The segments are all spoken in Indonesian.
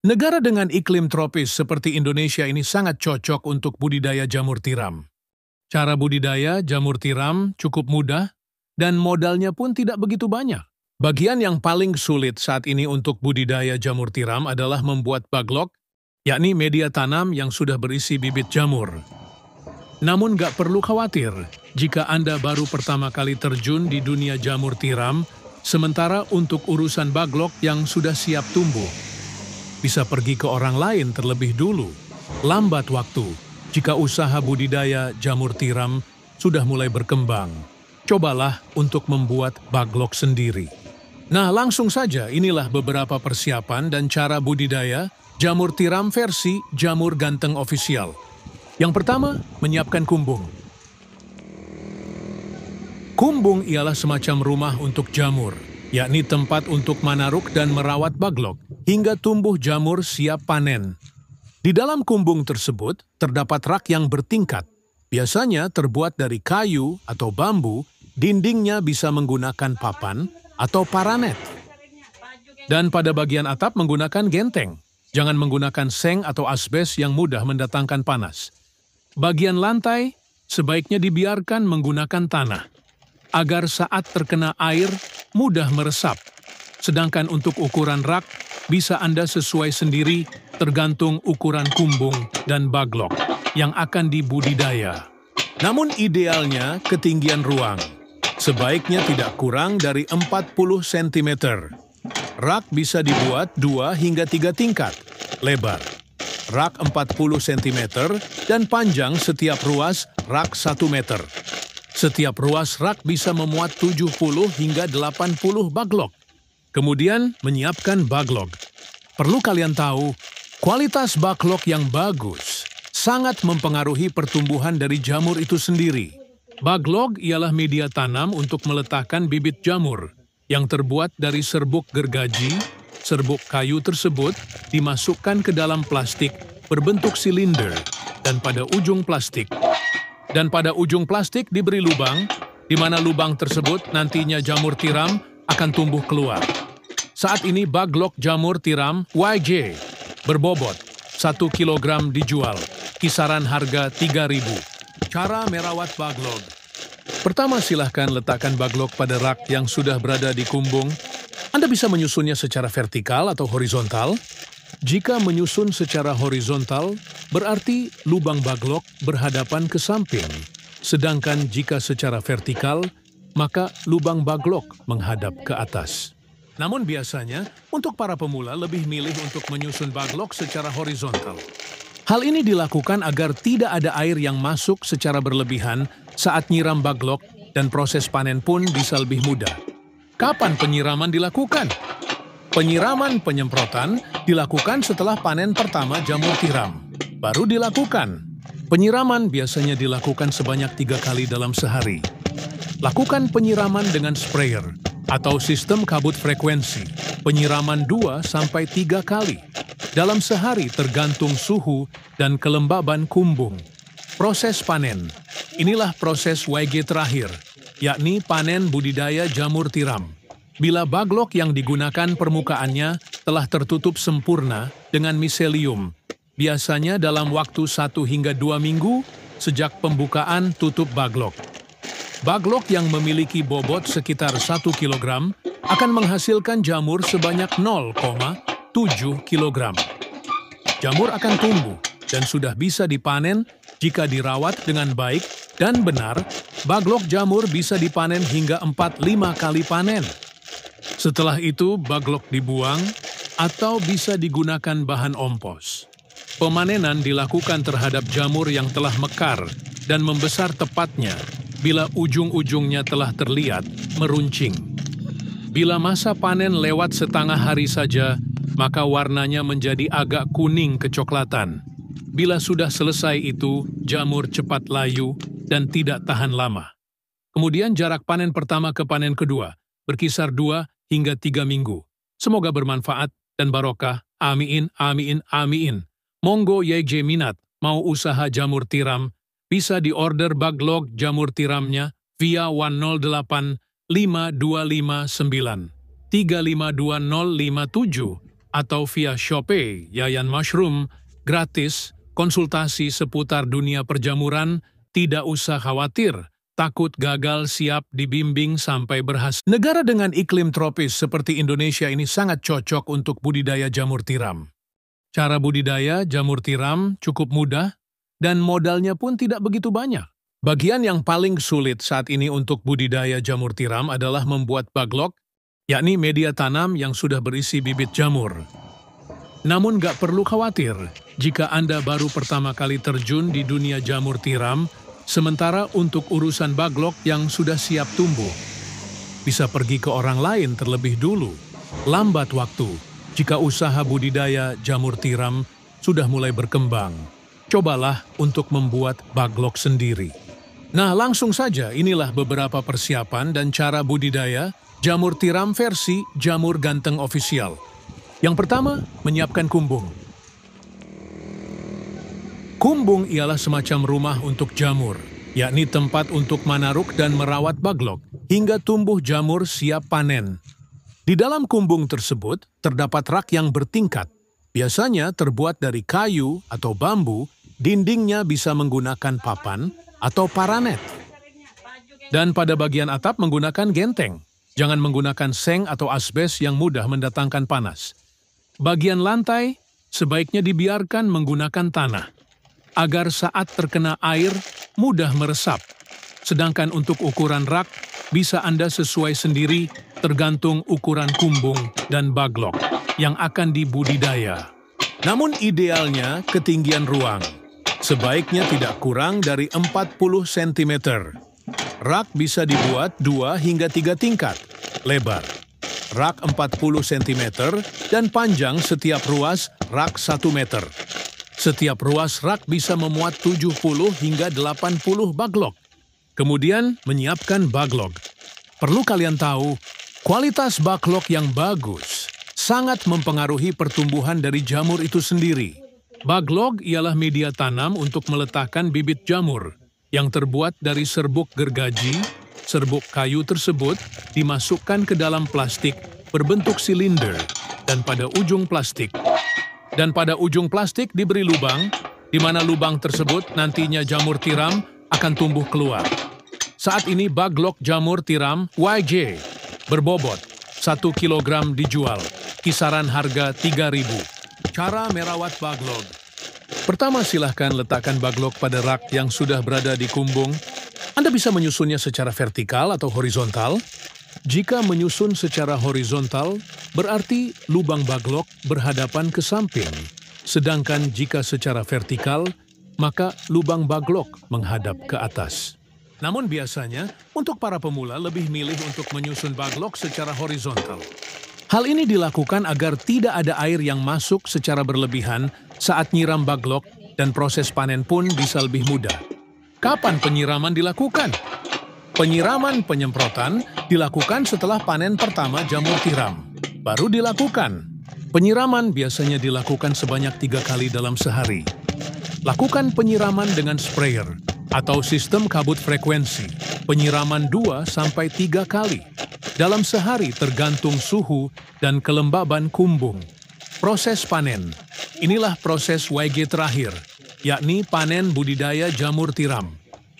Negara dengan iklim tropis seperti Indonesia ini sangat cocok untuk budidaya jamur tiram. Cara budidaya jamur tiram cukup mudah dan modalnya pun tidak begitu banyak. Bagian yang paling sulit saat ini untuk budidaya jamur tiram adalah membuat baglok, yakni media tanam yang sudah berisi bibit jamur. Namun nggak perlu khawatir jika Anda baru pertama kali terjun di dunia jamur tiram, sementara untuk urusan baglok yang sudah siap tumbuh, bisa pergi ke orang lain terlebih dulu. Lambat waktu jika usaha budidaya jamur tiram sudah mulai berkembang. Cobalah untuk membuat baglok sendiri. Nah, langsung saja inilah beberapa persiapan dan cara budidaya jamur tiram versi Jamur Ganteng Official. Yang pertama, menyiapkan kumbung. Kumbung ialah semacam rumah untuk jamur, yakni tempat untuk manaruk dan merawat baglok hingga tumbuh jamur siap panen. Di dalam kumbung tersebut terdapat rak yang bertingkat, biasanya terbuat dari kayu atau bambu, dindingnya bisa menggunakan papan atau paranet. Dan pada bagian atap menggunakan genteng, jangan menggunakan seng atau asbes yang mudah mendatangkan panas. Bagian lantai sebaiknya dibiarkan menggunakan tanah, agar saat terkena air mudah meresap. Sedangkan untuk ukuran rak, bisa Anda sesuai sendiri tergantung ukuran kumbung dan baglok yang akan dibudidaya. Namun idealnya ketinggian ruang sebaiknya tidak kurang dari 40 cm. Rak bisa dibuat 2 hingga 3 tingkat lebar. Rak 40 cm dan panjang setiap ruas rak 1 meter. Setiap ruas rak bisa memuat 70 hingga 80 baglok. Kemudian menyiapkan baglok. Perlu kalian tahu, kualitas baglok yang bagus sangat mempengaruhi pertumbuhan dari jamur itu sendiri. Baglok ialah media tanam untuk meletakkan bibit jamur yang terbuat dari serbuk gergaji. Serbuk kayu tersebut dimasukkan ke dalam plastik berbentuk silinder dan pada ujung plastik diberi lubang, di mana lubang tersebut nantinya jamur tiram akan tumbuh keluar. Saat ini baglok jamur tiram YJ berbobot 1 kg dijual, kisaran harga 3.000. Cara merawat baglok. Pertama, silahkan letakkan baglok pada rak yang sudah berada di kumbung. Anda bisa menyusunnya secara vertikal atau horizontal. Jika menyusun secara horizontal, berarti lubang baglok berhadapan ke samping. Sedangkan jika secara vertikal, maka lubang baglok menghadap ke atas. Namun biasanya, untuk para pemula lebih milih untuk menyusun baglok secara horizontal. Hal ini dilakukan agar tidak ada air yang masuk secara berlebihan saat nyiram baglok dan proses panen pun bisa lebih mudah. Kapan penyiraman dilakukan? Penyiraman penyemprotan dilakukan setelah panen pertama jamur tiram. Baru dilakukan. Penyiraman biasanya dilakukan sebanyak 3 kali dalam sehari. Lakukan penyiraman dengan sprayer atau sistem kabut frekuensi. Penyiraman 2-3 kali dalam sehari tergantung suhu dan kelembaban kumbung. Proses panen. Inilah proses YG terakhir, yakni panen budidaya jamur tiram. Bila baglok yang digunakan permukaannya telah tertutup sempurna dengan miselium, biasanya dalam waktu 1 hingga 2 minggu sejak pembukaan tutup baglok. Baglok yang memiliki bobot sekitar 1 kg akan menghasilkan jamur sebanyak 0,7 kg. Jamur akan tumbuh dan sudah bisa dipanen jika dirawat dengan baik dan benar. Baglok jamur bisa dipanen hingga 4-5 kali panen. Setelah itu, baglok dibuang atau bisa digunakan bahan ompos. Pemanenan dilakukan terhadap jamur yang telah mekar dan membesar tepatnya bila ujung-ujungnya telah terlihat meruncing. Bila masa panen lewat setengah hari saja, maka warnanya menjadi agak kuning kecoklatan. Bila sudah selesai itu, jamur cepat layu dan tidak tahan lama. Kemudian jarak panen pertama ke panen kedua berkisar 2 hingga 3 minggu. Semoga bermanfaat dan barokah. Amin, amin, amin. Monggo YJ minat mau usaha jamur tiram, bisa diorder baglok jamur tiramnya via 108 5259 352057 atau via Shopee, Yayan Mushroom, gratis, konsultasi seputar dunia perjamuran, tidak usah khawatir, takut gagal siap dibimbing sampai berhasil. Negara dengan iklim tropis seperti Indonesia ini sangat cocok untuk budidaya jamur tiram. Cara budidaya jamur tiram cukup mudah dan modalnya pun tidak begitu banyak. Bagian yang paling sulit saat ini untuk budidaya jamur tiram adalah membuat baglok, yakni media tanam yang sudah berisi bibit jamur. Namun gak perlu khawatir jika Anda baru pertama kali terjun di dunia jamur tiram, sementara untuk urusan baglok yang sudah siap tumbuh, bisa pergi ke orang lain terlebih dulu. Lambat waktu jika usaha budidaya jamur tiram sudah mulai berkembang. Cobalah untuk membuat baglok sendiri. Nah, langsung saja inilah beberapa persiapan dan cara budidaya jamur tiram versi Jamur Ganteng Official. Yang pertama, menyiapkan kumbung. Kumbung ialah semacam rumah untuk jamur, yakni tempat untuk manaruk dan merawat baglok, hingga tumbuh jamur siap panen. Di dalam kumbung tersebut, terdapat rak yang bertingkat. Biasanya terbuat dari kayu atau bambu, dindingnya bisa menggunakan papan atau paranet. Dan pada bagian atap menggunakan genteng. Jangan menggunakan seng atau asbes yang mudah mendatangkan panas. Bagian lantai sebaiknya dibiarkan menggunakan tanah, agar saat terkena air mudah meresap. Sedangkan untuk ukuran rak, bisa Anda sesuai sendiri tergantung ukuran kumbung dan baglok yang akan dibudidaya. Namun idealnya ketinggian ruang sebaiknya tidak kurang dari 40 cm. Rak bisa dibuat 2 hingga 3 tingkat, lebar. Rak 40 cm dan panjang setiap ruas rak 1 meter. Setiap ruas rak bisa memuat 70 hingga 80 baglok. Kemudian menyiapkan baglok. Perlu kalian tahu, kualitas baglok yang bagus sangat mempengaruhi pertumbuhan dari jamur itu sendiri. Baglok ialah media tanam untuk meletakkan bibit jamur yang terbuat dari serbuk gergaji. Serbuk kayu tersebut dimasukkan ke dalam plastik berbentuk silinder dan pada ujung plastik diberi lubang, di mana lubang tersebut nantinya jamur tiram akan tumbuh keluar. Saat ini baglok jamur tiram YJ berbobot 1 kg dijual, kisaran harga 3.000. Cara merawat baglok. Pertama, silahkan letakkan baglok pada rak yang sudah berada di kumbung. Anda bisa menyusunnya secara vertikal atau horizontal. Jika menyusun secara horizontal, berarti lubang baglok berhadapan ke samping. Sedangkan jika secara vertikal, maka lubang baglok menghadap ke atas. Namun biasanya, untuk para pemula lebih milih untuk menyusun baglok secara horizontal. Hal ini dilakukan agar tidak ada air yang masuk secara berlebihan saat nyiram baglok dan proses panen pun bisa lebih mudah. Kapan penyiraman dilakukan? Penyiraman penyemprotan dilakukan setelah panen pertama jamur tiram. Baru dilakukan. Penyiraman biasanya dilakukan sebanyak 3 kali dalam sehari. Lakukan penyiraman dengan sprayer atau sistem kabut frekuensi. Penyiraman 2-3 kali dalam sehari tergantung suhu dan kelembaban kumbung. Proses panen. Inilah proses YG terakhir, yakni panen budidaya jamur tiram.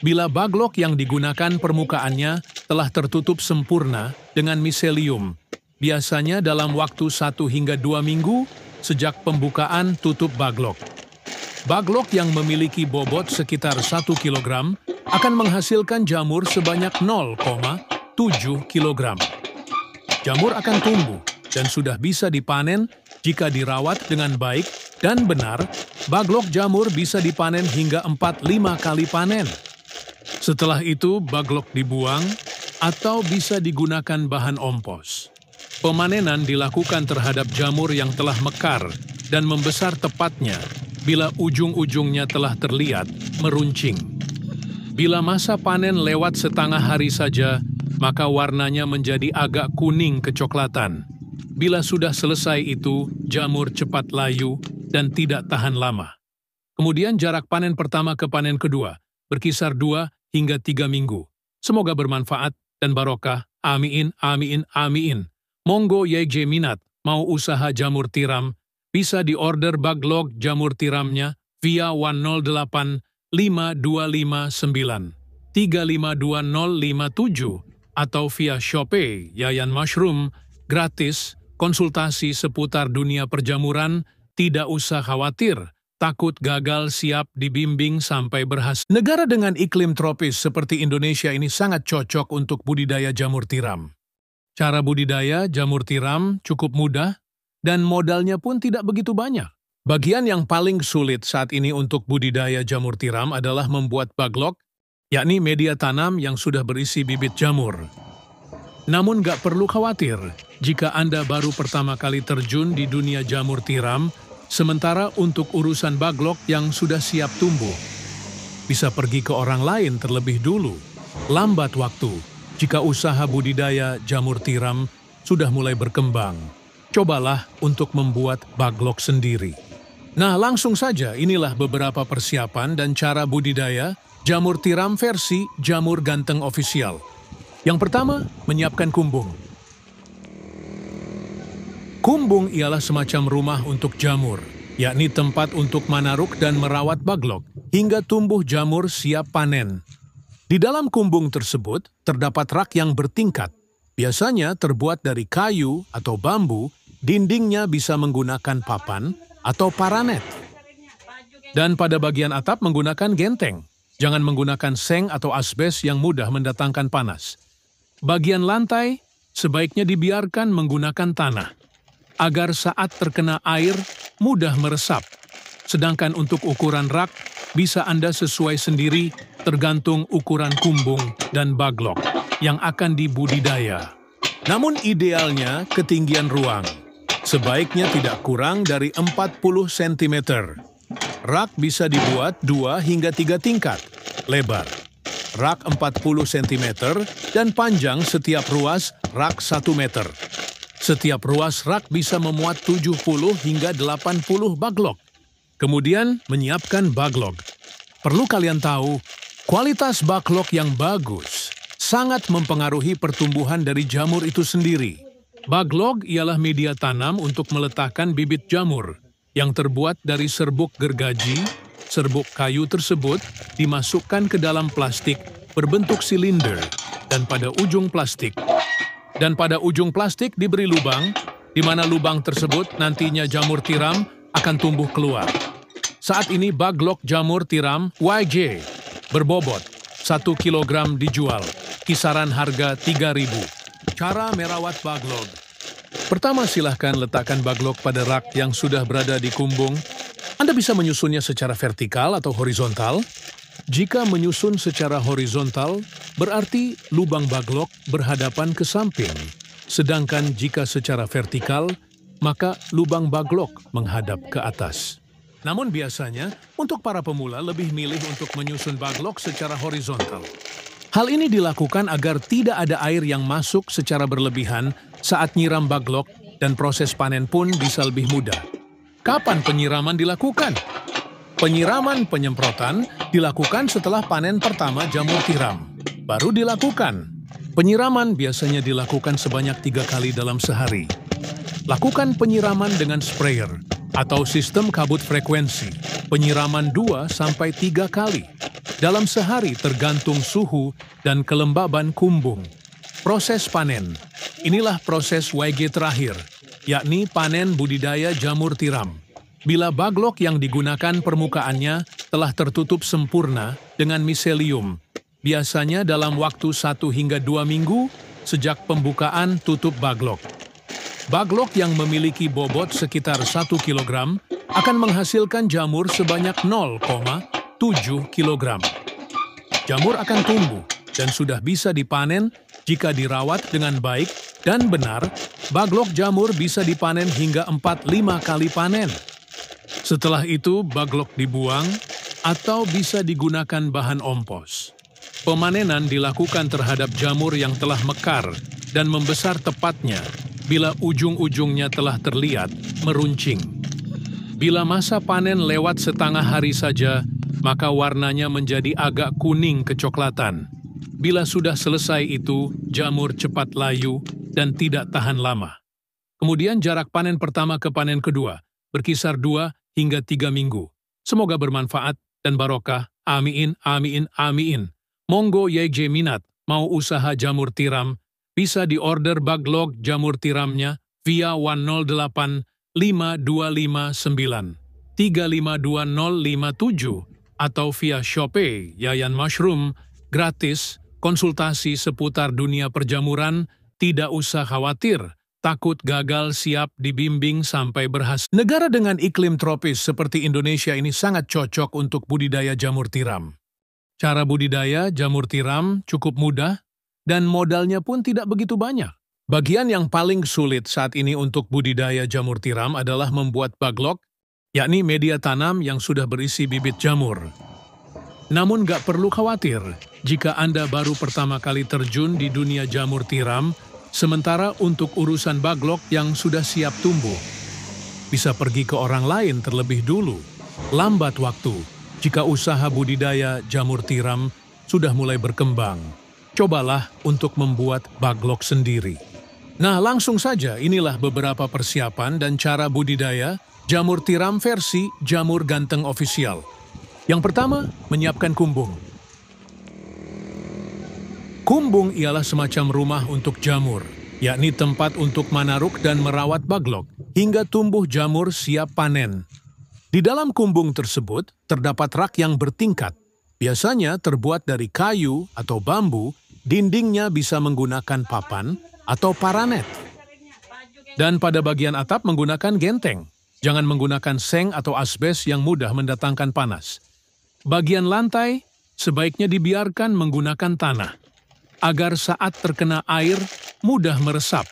Bila baglok yang digunakan permukaannya telah tertutup sempurna dengan miselium, biasanya dalam waktu 1 hingga 2 minggu sejak pembukaan tutup baglok. Baglok yang memiliki bobot sekitar 1 kg akan menghasilkan jamur sebanyak 0,7 kg. Jamur akan tumbuh dan sudah bisa dipanen jika dirawat dengan baik dan benar. Baglok jamur bisa dipanen hingga 4-5 kali panen. Setelah itu baglok dibuang atau bisa digunakan bahan ompos. Pemanenan dilakukan terhadap jamur yang telah mekar dan membesar tepatnya bila ujung-ujungnya telah terlihat meruncing. Bila masa panen lewat setengah hari saja, maka warnanya menjadi agak kuning kecoklatan. Bila sudah selesai itu, jamur cepat layu dan tidak tahan lama. Kemudian jarak panen pertama ke panen kedua berkisar 2 hingga 3 minggu. Semoga bermanfaat dan barokah. Amin, amin, amin. Monggo YJ minat mau usaha jamur tiram, bisa diorder Baglok jamur tiramnya via 108 5259 352057 atau via Shopee Yayan Mushroom, gratis, konsultasi seputar dunia perjamuran, tidak usah khawatir, takut gagal siap dibimbing sampai berhasil. Negara dengan iklim tropis seperti Indonesia ini sangat cocok untuk budidaya jamur tiram. Cara budidaya jamur tiram cukup mudah dan modalnya pun tidak begitu banyak. Bagian yang paling sulit saat ini untuk budidaya jamur tiram adalah membuat baglok, yakni media tanam yang sudah berisi bibit jamur. Namun gak perlu khawatir jika Anda baru pertama kali terjun di dunia jamur tiram, sementara untuk urusan baglok yang sudah siap tumbuh, bisa pergi ke orang lain terlebih dulu. Lambat waktu jika usaha budidaya jamur tiram sudah mulai berkembang. Cobalah untuk membuat baglok sendiri. Nah, langsung saja inilah beberapa persiapan dan cara budidaya jamur tiram versi Jamur Ganteng Official. Yang pertama, menyiapkan kumbung. Kumbung ialah semacam rumah untuk jamur, yakni tempat untuk manaruk dan merawat baglok hingga tumbuh jamur siap panen. Di dalam kumbung tersebut terdapat rak yang bertingkat, biasanya terbuat dari kayu atau bambu, dindingnya bisa menggunakan papan atau paranet. Dan pada bagian atap menggunakan genteng, jangan menggunakan seng atau asbes yang mudah mendatangkan panas. Bagian lantai sebaiknya dibiarkan menggunakan tanah, agar saat terkena air mudah meresap. Sedangkan untuk ukuran rak, bisa Anda sesuai sendiri tergantung ukuran kumbung dan baglok yang akan dibudidaya. Namun idealnya ketinggian ruang sebaiknya tidak kurang dari 40 cm. Rak bisa dibuat 2 hingga 3 tingkat lebar. Rak 40 cm dan panjang setiap ruas rak 1 meter. Setiap ruas rak bisa memuat 70 hingga 80 baglok. Kemudian menyiapkan baglok. Perlu kalian tahu, kualitas baglok yang bagus sangat mempengaruhi pertumbuhan dari jamur itu sendiri. Baglok ialah media tanam untuk meletakkan bibit jamur yang terbuat dari serbuk gergaji. Serbuk kayu tersebut dimasukkan ke dalam plastik berbentuk silinder dan pada ujung plastik diberi lubang, di mana lubang tersebut nantinya jamur tiram akan tumbuh keluar. Saat ini baglok jamur tiram YJ berbobot 1 kg dijual, kisaran harga 3.000. Cara merawat baglok. Pertama, silahkan letakkan baglok pada rak yang sudah berada di kumbung. Anda bisa menyusunnya secara vertikal atau horizontal. Jika menyusun secara horizontal, berarti lubang baglok berhadapan ke samping. Sedangkan jika secara vertikal, maka lubang baglok menghadap ke atas. Namun biasanya, untuk para pemula lebih milih untuk menyusun baglok secara horizontal. Hal ini dilakukan agar tidak ada air yang masuk secara berlebihan saat nyiram baglok dan proses panen pun bisa lebih mudah. Kapan penyiraman dilakukan? Penyiraman penyemprotan dilakukan setelah panen pertama jamur tiram. Baru dilakukan. Penyiraman biasanya dilakukan sebanyak 3 kali dalam sehari. Lakukan penyiraman dengan sprayer atau sistem kabut frekuensi, penyiraman 2-3 kali dalam sehari tergantung suhu dan kelembaban kumbung. Proses panen. Inilah proses YG terakhir, yakni panen budidaya jamur tiram. Bila baglok yang digunakan permukaannya telah tertutup sempurna dengan miselium, biasanya dalam waktu 1 hingga 2 minggu sejak pembukaan tutup baglok. Baglok yang memiliki bobot sekitar 1 kg akan menghasilkan jamur sebanyak 0,7 kg. Jamur akan tumbuh dan sudah bisa dipanen jika dirawat dengan baik dan benar. Baglok jamur bisa dipanen hingga 4-5 kali panen. Setelah itu baglok dibuang atau bisa digunakan bahan ompos. Pemanenan dilakukan terhadap jamur yang telah mekar dan membesar tepatnya bila ujung-ujungnya telah terlihat meruncing. Bila masa panen lewat setengah hari saja, maka warnanya menjadi agak kuning kecoklatan. Bila sudah selesai itu, jamur cepat layu dan tidak tahan lama. Kemudian jarak panen pertama ke panen kedua berkisar 2 hingga 3 minggu. Semoga bermanfaat dan barokah. Amin, amin, amin. Monggo YJ minat mau usaha jamur tiram, bisa diorder Baglok jamur tiramnya via 108 5259 352057 atau via Shopee Yayan Mushroom, gratis, konsultasi seputar dunia perjamuran, tidak usah khawatir, takut gagal siap dibimbing sampai berhasil. Negara dengan iklim tropis seperti Indonesia ini sangat cocok untuk budidaya jamur tiram. Cara budidaya jamur tiram cukup mudah dan modalnya pun tidak begitu banyak. Bagian yang paling sulit saat ini untuk budidaya jamur tiram adalah membuat baglok, yakni media tanam yang sudah berisi bibit jamur. Namun gak perlu khawatir jika Anda baru pertama kali terjun di dunia jamur tiram, sementara untuk urusan baglok yang sudah siap tumbuh, bisa pergi ke orang lain terlebih dulu. Lambat waktu jika usaha budidaya jamur tiram sudah mulai berkembang. Cobalah untuk membuat baglok sendiri. Nah, langsung saja inilah beberapa persiapan dan cara budidaya jamur tiram versi Jamur Ganteng Official. Yang pertama, menyiapkan kumbung. Kumbung ialah semacam rumah untuk jamur, yakni tempat untuk manaruk dan merawat baglok hingga tumbuh jamur siap panen. Di dalam kumbung tersebut terdapat rak yang bertingkat, biasanya terbuat dari kayu atau bambu, dindingnya bisa menggunakan papan atau paranet. Dan pada bagian atap menggunakan genteng, jangan menggunakan seng atau asbes yang mudah mendatangkan panas. Bagian lantai sebaiknya dibiarkan menggunakan tanah, agar saat terkena air mudah meresap.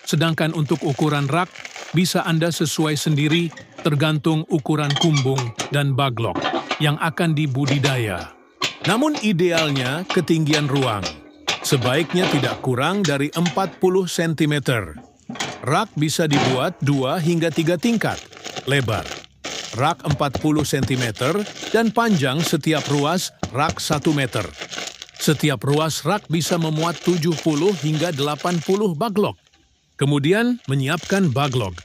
Sedangkan untuk ukuran rak, bisa Anda sesuai sendiri tergantung ukuran kumbung dan baglok yang akan dibudidaya. Namun idealnya ketinggian ruang, sebaiknya tidak kurang dari 40 cm. Rak bisa dibuat 2 hingga 3 tingkat, lebar. Rak 40 cm dan panjang setiap ruas rak 1 meter. Setiap ruas rak bisa memuat 70 hingga 80 baglok. Kemudian menyiapkan baglok.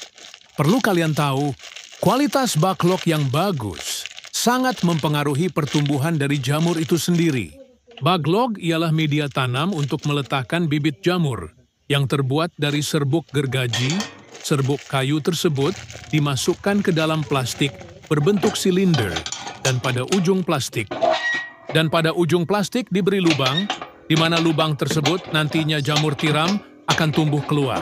Perlu kalian tahu, kualitas baglok yang bagus sangat mempengaruhi pertumbuhan dari jamur itu sendiri. Baglok ialah media tanam untuk meletakkan bibit jamur yang terbuat dari serbuk gergaji. Serbuk kayu tersebut dimasukkan ke dalam plastik berbentuk silinder dan pada ujung plastik diberi lubang, di mana lubang tersebut nantinya jamur tiram akan tumbuh keluar.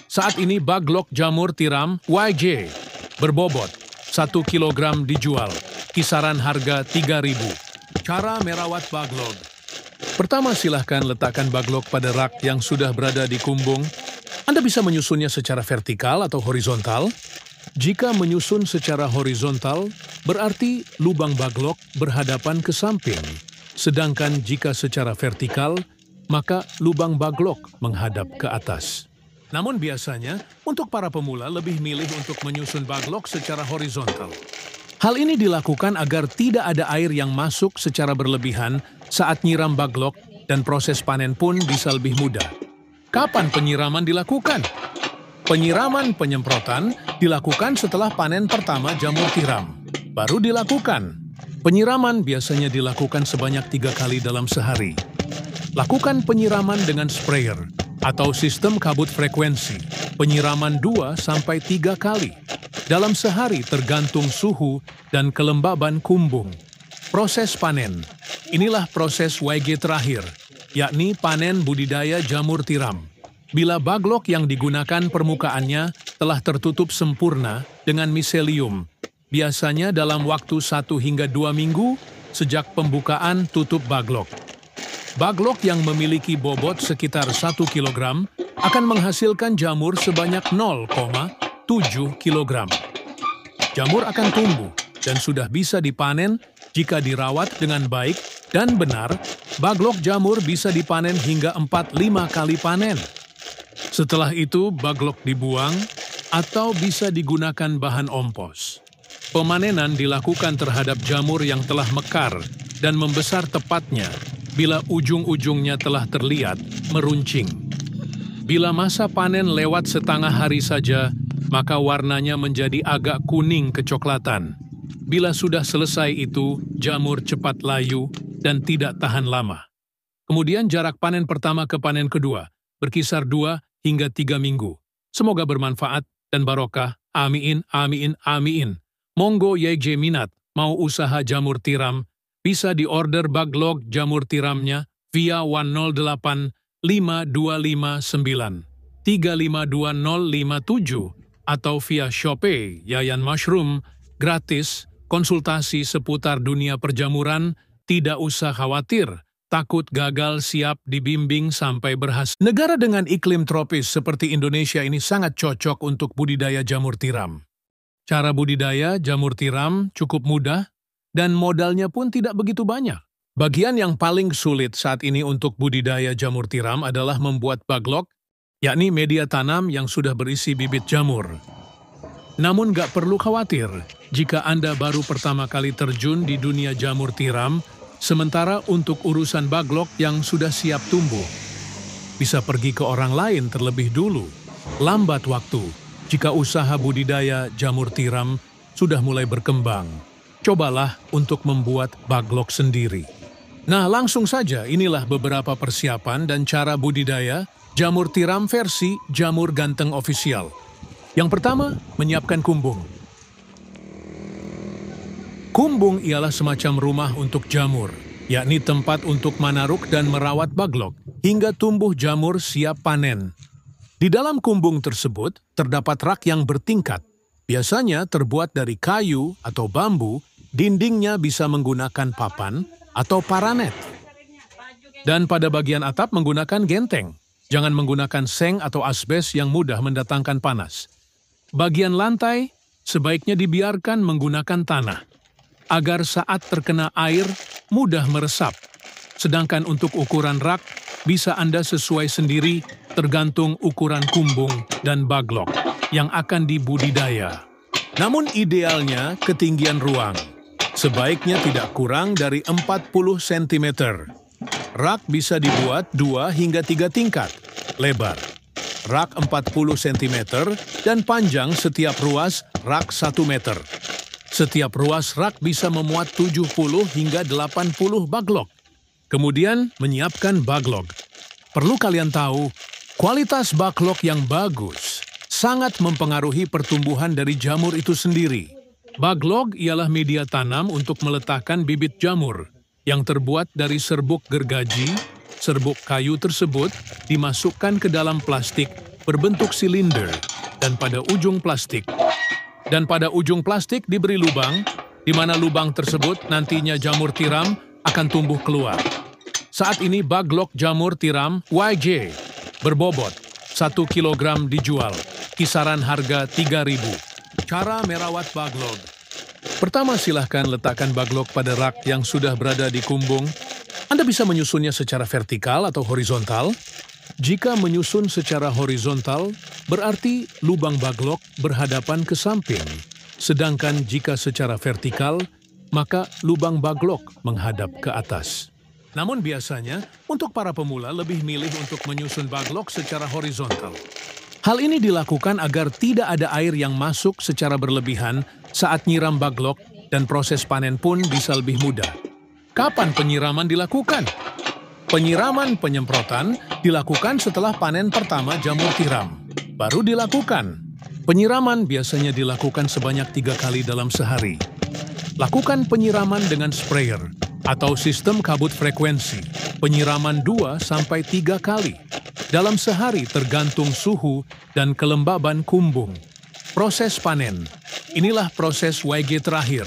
Saat ini baglok jamur tiram YJ berbobot 1 kg dijual, kisaran harga 3.000. Cara merawat baglok. Pertama, silahkan letakkan baglok pada rak yang sudah berada di kumbung. Anda bisa menyusunnya secara vertikal atau horizontal. Jika menyusun secara horizontal, berarti lubang baglok berhadapan ke samping. Sedangkan jika secara vertikal, maka lubang baglok menghadap ke atas. Namun biasanya, untuk para pemula lebih milih untuk menyusun baglok secara horizontal. Hal ini dilakukan agar tidak ada air yang masuk secara berlebihan saat nyiram baglok dan proses panen pun bisa lebih mudah. Kapan penyiraman dilakukan? Penyiraman penyemprotan dilakukan setelah panen pertama jamur tiram. Baru dilakukan. Penyiraman biasanya dilakukan sebanyak 3 kali dalam sehari. Lakukan penyiraman dengan sprayer atau sistem kabut frekuensi. Penyiraman 2-3 kali dalam sehari tergantung suhu dan kelembaban kumbung. Proses panen. Inilah proses YG terakhir, yakni panen budidaya jamur tiram. Bila baglok yang digunakan permukaannya telah tertutup sempurna dengan miselium, biasanya dalam waktu 1 hingga 2 minggu sejak pembukaan tutup baglok. Baglok yang memiliki bobot sekitar 1 kg akan menghasilkan jamur sebanyak 0,7 kg. Jamur akan tumbuh dan sudah bisa dipanen jika dirawat dengan baik dan benar. Baglok jamur bisa dipanen hingga 4-5 kali panen. Setelah itu, baglok dibuang atau bisa digunakan bahan ompos. Pemanenan dilakukan terhadap jamur yang telah mekar dan membesar tepatnya bila ujung-ujungnya telah terlihat meruncing. Bila masa panen lewat setengah hari saja, maka warnanya menjadi agak kuning kecoklatan. Bila sudah selesai itu, jamur cepat layu dan tidak tahan lama. Kemudian jarak panen pertama ke panen kedua, berkisar 2 hingga 3 minggu. Semoga bermanfaat dan barokah. Amin, amin, amin. Monggo YJ minat, mau usaha jamur tiram, bisa diorder baglog jamur tiramnya via 108 5259 352057 atau via Shopee Yayan Mushroom, gratis, konsultasi seputar dunia perjamuran, tidak usah khawatir, takut gagal siap dibimbing sampai berhasil. Negara dengan iklim tropis seperti Indonesia ini sangat cocok untuk budidaya jamur tiram. Cara budidaya jamur tiram cukup mudah dan modalnya pun tidak begitu banyak. Bagian yang paling sulit saat ini untuk budidaya jamur tiram adalah membuat baglok, yakni media tanam yang sudah berisi bibit jamur. Namun gak perlu khawatir jika Anda baru pertama kali terjun di dunia jamur tiram, sementara untuk urusan baglok yang sudah siap tumbuh, bisa pergi ke orang lain terlebih dulu. Lambat waktu jika usaha budidaya jamur tiram sudah mulai berkembang. Cobalah untuk membuat baglok sendiri. Nah, langsung saja inilah beberapa persiapan dan cara budidaya jamur tiram versi Jamur Ganteng Official. Yang pertama, menyiapkan kumbung. Kumbung ialah semacam rumah untuk jamur, yakni tempat untuk manaruk dan merawat baglok, hingga tumbuh jamur siap panen. Di dalam kumbung tersebut, terdapat rak yang bertingkat. Biasanya terbuat dari kayu atau bambu, dindingnya bisa menggunakan papan atau paranet. Dan pada bagian atap menggunakan genteng. Jangan menggunakan seng atau asbes yang mudah mendatangkan panas. Bagian lantai sebaiknya dibiarkan menggunakan tanah, agar saat terkena air mudah meresap. Sedangkan untuk ukuran rak, bisa Anda sesuai sendiri tergantung ukuran kumbung dan baglok yang akan dibudidaya. Namun idealnya ketinggian ruang sebaiknya tidak kurang dari 40 cm. Rak bisa dibuat 2 hingga 3 tingkat, lebar. Rak 40 cm dan panjang setiap ruas rak 1 meter. Setiap ruas rak bisa memuat 70 hingga 80 baglok. Kemudian menyiapkan baglok. Perlu kalian tahu, kualitas baglok yang bagus sangat mempengaruhi pertumbuhan dari jamur itu sendiri. Baglok ialah media tanam untuk meletakkan bibit jamur yang terbuat dari serbuk gergaji. Serbuk kayu tersebut dimasukkan ke dalam plastik berbentuk silinder dan pada ujung plastik diberi lubang, di mana lubang tersebut nantinya jamur tiram akan tumbuh keluar. Saat ini baglok jamur tiram YJ berbobot 1 kg dijual, kisaran harga 3.000. Cara merawat baglok. Pertama, silahkan letakkan baglok pada rak yang sudah berada di kumbung. Anda bisa menyusunnya secara vertikal atau horizontal. Jika menyusun secara horizontal, berarti lubang baglok berhadapan ke samping. Sedangkan jika secara vertikal, maka lubang baglok menghadap ke atas. Namun biasanya, untuk para pemula lebih milih untuk menyusun baglok secara horizontal. Hal ini dilakukan agar tidak ada air yang masuk secara berlebihan saat nyiram baglok dan proses panen pun bisa lebih mudah. Kapan penyiraman dilakukan? Penyiraman penyemprotan dilakukan setelah panen pertama jamur tiram. Baru dilakukan. Penyiraman biasanya dilakukan sebanyak 3 kali dalam sehari. Lakukan penyiraman dengan sprayer atau sistem kabut frekuensi. Penyiraman 2-3 kali dalam sehari tergantung suhu dan kelembaban kumbung. Proses panen. Inilah proses YG terakhir,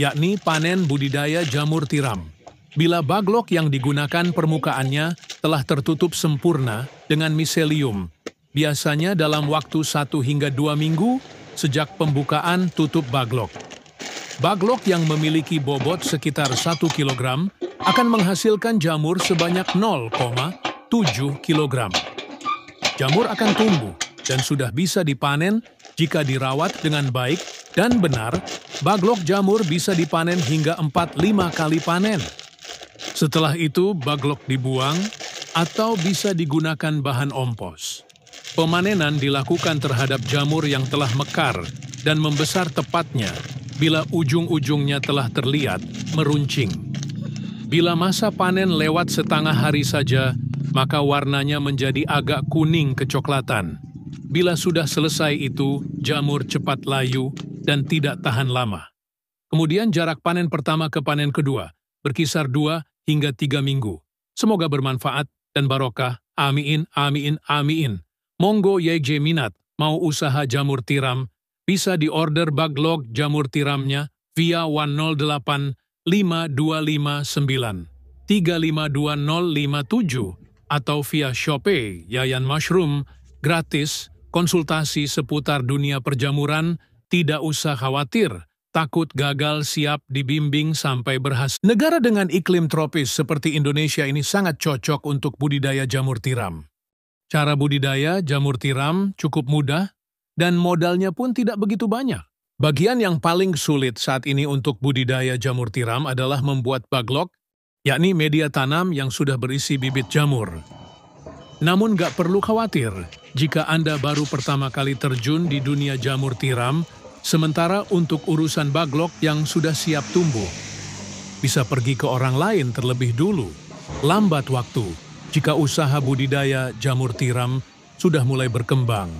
yakni panen budidaya jamur tiram. Bila baglok yang digunakan permukaannya telah tertutup sempurna dengan miselium, biasanya dalam waktu 1 hingga 2 minggu sejak pembukaan tutup baglok. Baglok yang memiliki bobot sekitar 1 kg akan menghasilkan jamur sebanyak 0,7 kg. Jamur akan tumbuh dan sudah bisa dipanen jika dirawat dengan baik dan benar. Baglok jamur bisa dipanen hingga 4-5 kali panen. Setelah itu baglok dibuang atau bisa digunakan bahan ompos. Pemanenan dilakukan terhadap jamur yang telah mekar dan membesar tepatnya bila ujung-ujungnya telah terlihat meruncing. Bila masa panen lewat setengah hari saja, maka warnanya menjadi agak kuning kecoklatan. Bila sudah selesai itu, jamur cepat layu dan tidak tahan lama. Kemudian jarak panen pertama ke panen kedua berkisar 2 hingga 3 minggu. Semoga bermanfaat dan barokah. Amin, amin, amin. Monggo YJ minat mau usaha jamur tiram, bisa diorder baglog jamur tiramnya via 108 5259 352057 atau via Shopee Yayan Mushroom, gratis, konsultasi seputar dunia perjamuran, tidak usah khawatir, takut gagal siap dibimbing sampai berhasil. Negara dengan iklim tropis seperti Indonesia ini sangat cocok untuk budidaya jamur tiram. Cara budidaya jamur tiram cukup mudah dan modalnya pun tidak begitu banyak. Bagian yang paling sulit saat ini untuk budidaya jamur tiram adalah membuat baglok, yakni media tanam yang sudah berisi bibit jamur. Namun gak perlu khawatir jika Anda baru pertama kali terjun di dunia jamur tiram, sementara untuk urusan baglok yang sudah siap tumbuh, bisa pergi ke orang lain terlebih dulu. Lambat waktu jika usaha budidaya jamur tiram sudah mulai berkembang.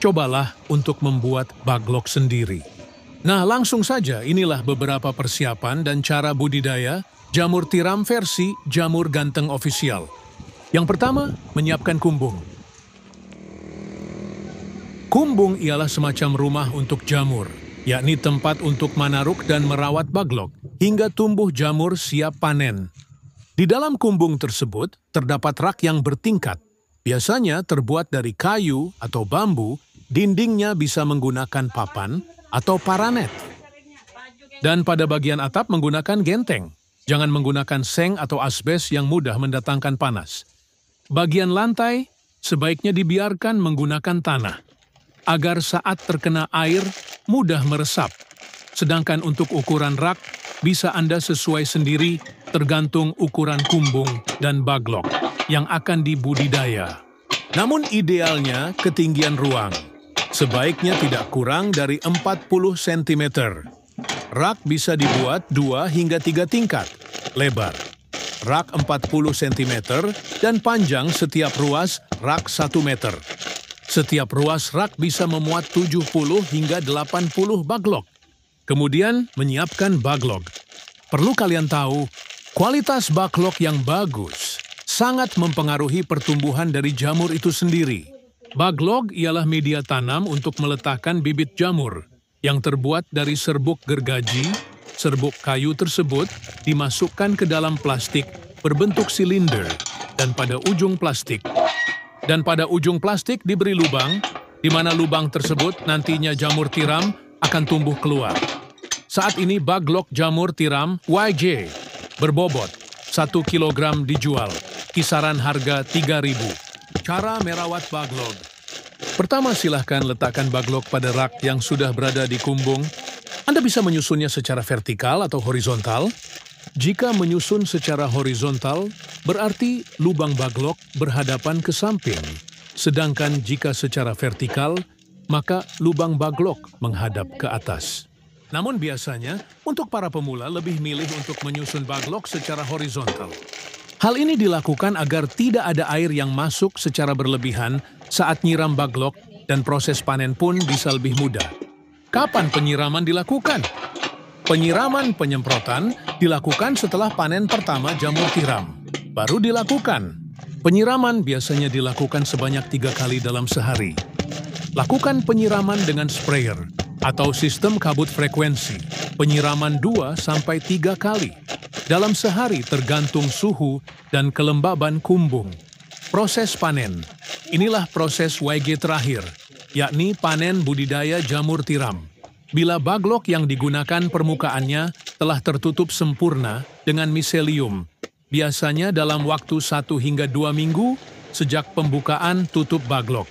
Cobalah untuk membuat baglok sendiri. Nah, langsung saja inilah beberapa persiapan dan cara budidaya jamur tiram versi Jamur Ganteng Official. Yang pertama, menyiapkan kumbung. Kumbung ialah semacam rumah untuk jamur, yakni tempat untuk manaruk dan merawat baglok hingga tumbuh jamur siap panen. Di dalam kumbung tersebut terdapat rak yang bertingkat, biasanya terbuat dari kayu atau bambu, dindingnya bisa menggunakan papan atau paranet. Dan pada bagian atap menggunakan genteng, jangan menggunakan seng atau asbes yang mudah mendatangkan panas. Bagian lantai sebaiknya dibiarkan menggunakan tanah, agar saat terkena air mudah meresap. Sedangkan untuk ukuran rak, bisa Anda sesuai sendiri tergantung ukuran kumbung dan baglok yang akan dibudidaya. Namun idealnya ketinggian ruang sebaiknya tidak kurang dari 40 cm. Rak bisa dibuat 2 hingga 3 tingkat lebar. Rak 40 cm dan panjang setiap ruas rak 1 meter. Setiap ruas rak bisa memuat 70 hingga 80 baglok. Kemudian menyiapkan baglok. Perlu kalian tahu, kualitas baglok yang bagus sangat mempengaruhi pertumbuhan dari jamur itu sendiri. Baglok ialah media tanam untuk meletakkan bibit jamur yang terbuat dari serbuk gergaji. Serbuk kayu tersebut dimasukkan ke dalam plastik berbentuk silinder dan pada ujung plastik diberi lubang, di mana lubang tersebut nantinya jamur tiram akan tumbuh keluar. Saat ini baglok jamur tiram YJ berbobot 1 kg dijual, kisaran harga 3.000. Cara merawat baglok. Pertama, silahkan letakkan baglok pada rak yang sudah berada di kumbung. Anda bisa menyusunnya secara vertikal atau horizontal. Jika menyusun secara horizontal, berarti lubang baglok berhadapan ke samping. Sedangkan jika secara vertikal, maka lubang baglok menghadap ke atas. Namun biasanya, untuk para pemula lebih milih untuk menyusun baglok secara horizontal. Hal ini dilakukan agar tidak ada air yang masuk secara berlebihan saat nyiram baglok dan proses panen pun bisa lebih mudah. Kapan penyiraman dilakukan? Penyiraman penyemprotan dilakukan setelah panen pertama jamur tiram. Baru dilakukan. Penyiraman biasanya dilakukan sebanyak 3 kali dalam sehari. Lakukan penyiraman dengan sprayer atau sistem kabut frekuensi, penyiraman 2-3 kali dalam sehari tergantung suhu dan kelembaban kumbung. Proses panen. Inilah proses YG terakhir, yakni panen budidaya jamur tiram. Bila baglok yang digunakan permukaannya telah tertutup sempurna dengan miselium, biasanya dalam waktu 1 hingga 2 minggu sejak pembukaan tutup baglok.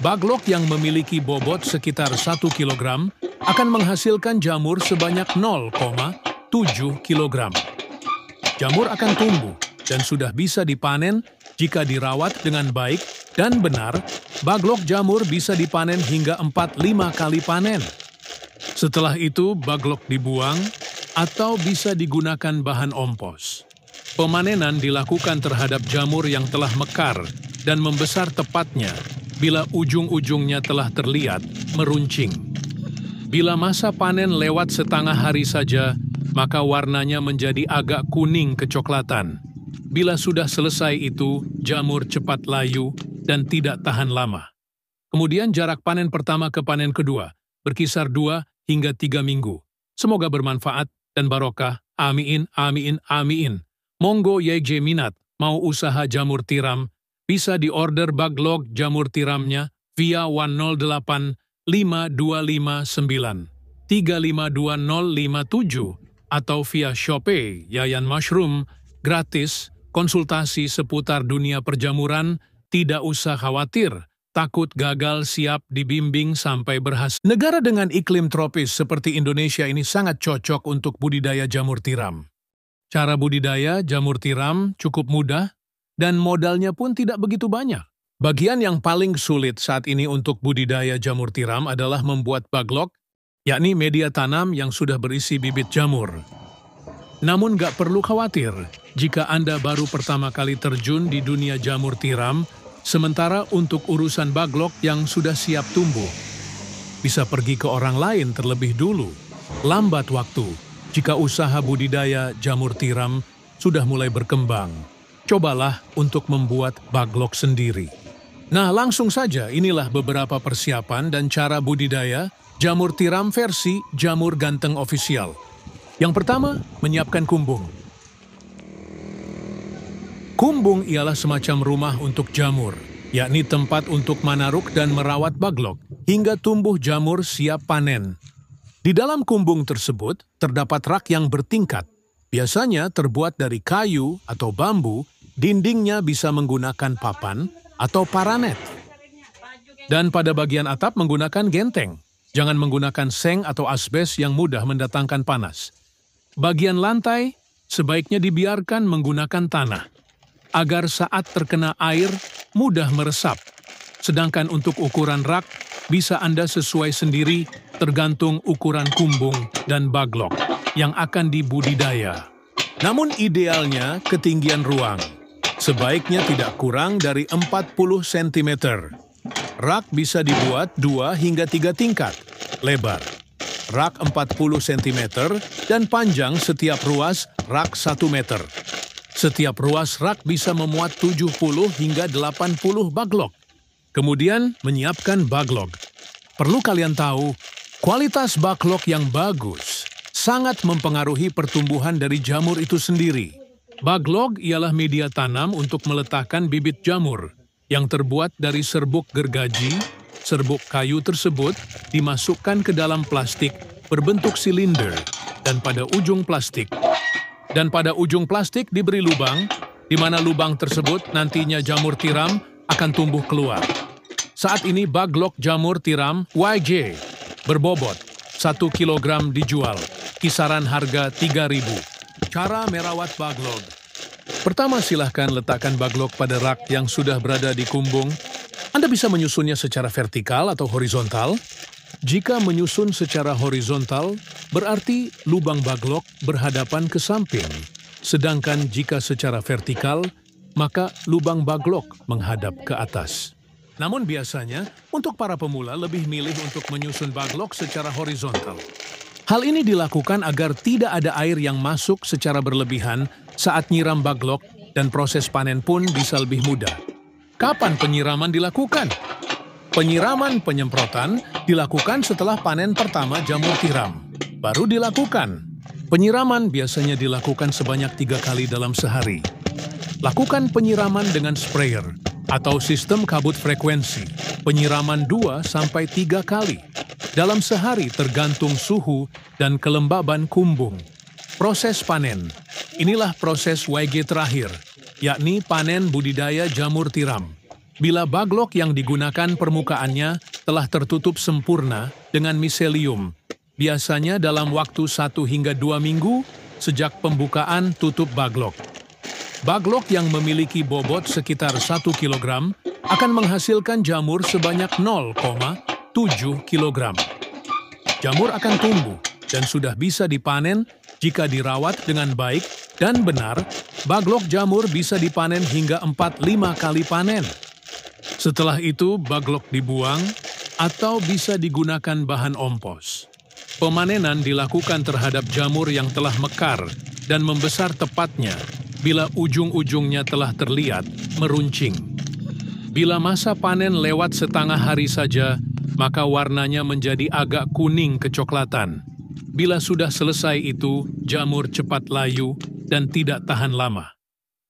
Baglok yang memiliki bobot sekitar 1 kg akan menghasilkan jamur sebanyak 0,7 kg. Jamur akan tumbuh dan sudah bisa dipanen jika dirawat dengan baik dan benar Baglok jamur bisa dipanen hingga 4-5 kali panen. Setelah itu, baglok dibuang atau bisa digunakan bahan ompos. Pemanenan dilakukan terhadap jamur yang telah mekar dan membesar tepatnya bila ujung-ujungnya telah terlihat meruncing. Bila masa panen lewat setengah hari saja, maka warnanya menjadi agak kuning kecoklatan. Bila sudah selesai itu, jamur cepat layu dan tidak tahan lama. Kemudian jarak panen pertama ke panen kedua berkisar 2 hingga 3 minggu. Semoga bermanfaat dan barokah. Amin, amin, amin. Monggo YJ minat mau usaha jamur tiram, bisa diorder baglok jamur tiramnya via 108 5259 352057 atau via Shopee Yayan Mushroom, gratis, konsultasi seputar dunia perjamuran, tidak usah khawatir, takut gagal siap dibimbing sampai berhasil. Negara dengan iklim tropis seperti Indonesia ini sangat cocok untuk budidaya jamur tiram. Cara budidaya jamur tiram cukup mudah dan modalnya pun tidak begitu banyak. Bagian yang paling sulit saat ini untuk budidaya jamur tiram adalah membuat baglok, yakni media tanam yang sudah berisi bibit jamur. Namun gak perlu khawatir jika Anda baru pertama kali terjun di dunia jamur tiram, sementara untuk urusan baglok yang sudah siap tumbuh, bisa pergi ke orang lain terlebih dulu. Lambat waktu jika usaha budidaya jamur tiram sudah mulai berkembang. Cobalah untuk membuat baglok sendiri. Nah, langsung saja inilah beberapa persiapan dan cara budidaya jamur tiram versi Jamur Ganteng Official. Yang pertama, menyiapkan kumbung. Kumbung ialah semacam rumah untuk jamur, yakni tempat untuk manaruk dan merawat baglok hingga tumbuh jamur siap panen. Di dalam kumbung tersebut terdapat rak yang bertingkat, biasanya terbuat dari kayu atau bambu, dindingnya bisa menggunakan papan atau paranet. Dan pada bagian atap menggunakan genteng, jangan menggunakan seng atau asbes yang mudah mendatangkan panas. Bagian lantai sebaiknya dibiarkan menggunakan tanah, agar saat terkena air mudah meresap. Sedangkan untuk ukuran rak, bisa Anda sesuai sendiri tergantung ukuran kumbung dan baglok yang akan dibudidaya. Namun idealnya ketinggian ruang, sebaiknya tidak kurang dari 40 cm. Rak bisa dibuat 2 hingga 3 tingkat, lebar. Rak 40 cm dan panjang setiap ruas rak 1 meter. Setiap ruas rak bisa memuat 70 hingga 80 baglok. Kemudian menyiapkan baglok. Perlu kalian tahu, kualitas baglok yang bagus sangat mempengaruhi pertumbuhan dari jamur itu sendiri. Baglok ialah media tanam untuk meletakkan bibit jamur yang terbuat dari serbuk gergaji. Serbuk kayu tersebut dimasukkan ke dalam plastik berbentuk silinder dan pada ujung plastik diberi lubang, di mana lubang tersebut nantinya jamur tiram akan tumbuh keluar. Saat ini baglok jamur tiram YJ berbobot 1 kg dijual, kisaran harga 3.000. Cara merawat baglok. Pertama, silahkan letakkan baglok pada rak yang sudah berada di kumbung. Anda bisa menyusunnya secara vertikal atau horizontal. Jika menyusun secara horizontal, berarti lubang baglok berhadapan ke samping. Sedangkan jika secara vertikal, maka lubang baglok menghadap ke atas. Namun biasanya, untuk para pemula lebih milih untuk menyusun baglok secara horizontal. Hal ini dilakukan agar tidak ada air yang masuk secara berlebihan saat nyiram baglok dan proses panen pun bisa lebih mudah. Kapan penyiraman dilakukan? Penyiraman penyemprotan dilakukan setelah panen pertama jamur tiram. Baru dilakukan. Penyiraman biasanya dilakukan sebanyak 3 kali dalam sehari. Lakukan penyiraman dengan sprayer atau sistem kabut frekuensi. Penyiraman 2-3 kali dalam sehari tergantung suhu dan kelembaban kumbung. Proses panen. Inilah proses YG terakhir, yakni panen budidaya jamur tiram. Bila baglok yang digunakan permukaannya telah tertutup sempurna dengan miselium, biasanya dalam waktu 1 hingga 2 minggu sejak pembukaan tutup baglok. Baglok yang memiliki bobot sekitar 1 kg akan menghasilkan jamur sebanyak 0,7 kg. Jamur akan tumbuh dan sudah bisa dipanen jika dirawat dengan baik dan benar. Baglok jamur bisa dipanen hingga 4-5 kali panen. Setelah itu, baglok dibuang atau bisa digunakan bahan ompos. Pemanenan dilakukan terhadap jamur yang telah mekar dan membesar tepatnya bila ujung-ujungnya telah terlihat meruncing. Bila masa panen lewat setengah hari saja, maka warnanya menjadi agak kuning kecoklatan. Bila sudah selesai itu, jamur cepat layu dan tidak tahan lama.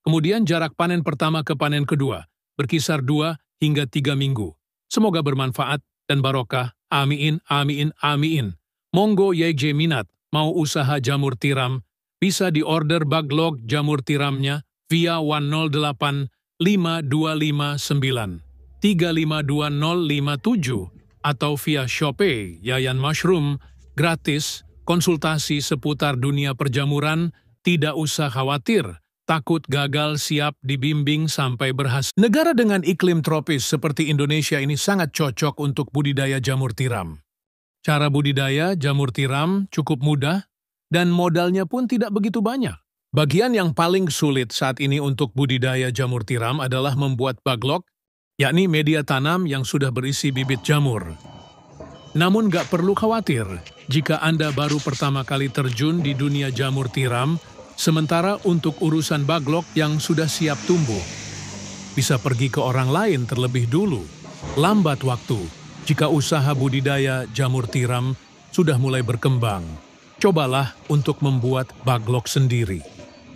Kemudian jarak panen pertama ke panen kedua berkisar 2 hingga 3 minggu. Semoga bermanfaat dan barokah. Amin, amin, amin. Monggo YJ minat mau usaha jamur tiram, bisa diorder baglok jamur tiramnya via 108 5259 352057 atau via Shopee Yayan Mushroom, gratis, konsultasi seputar dunia perjamuran, tidak usah khawatir, takut gagal, siap dibimbing sampai berhasil. Negara dengan iklim tropis seperti Indonesia ini sangat cocok untuk budidaya jamur tiram. Cara budidaya jamur tiram cukup mudah dan modalnya pun tidak begitu banyak. Bagian yang paling sulit saat ini untuk budidaya jamur tiram adalah membuat baglok, yakni media tanam yang sudah berisi bibit jamur. Namun gak perlu khawatir jika Anda baru pertama kali terjun di dunia jamur tiram, sementara untuk urusan baglok yang sudah siap tumbuh, bisa pergi ke orang lain terlebih dulu. Lambat waktu jika usaha budidaya jamur tiram sudah mulai berkembang. Cobalah untuk membuat baglok sendiri.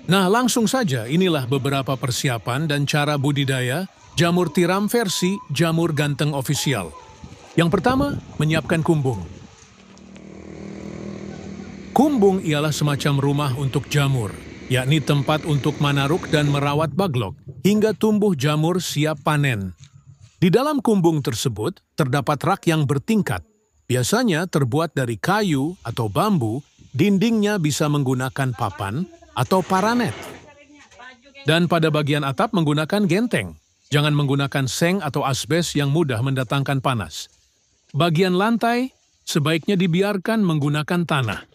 Nah, langsung saja inilah beberapa persiapan dan cara budidaya jamur tiram versi Jamur Ganteng Official. Yang pertama, menyiapkan kumbung. Kumbung ialah semacam rumah untuk jamur, yakni tempat untuk manaruk dan merawat baglok hingga tumbuh jamur siap panen. Di dalam kumbung tersebut terdapat rak yang bertingkat, biasanya terbuat dari kayu atau bambu. Dindingnya bisa menggunakan papan atau paranet. Dan pada bagian atap menggunakan genteng. Jangan menggunakan seng atau asbes yang mudah mendatangkan panas. Bagian lantai sebaiknya dibiarkan menggunakan tanah,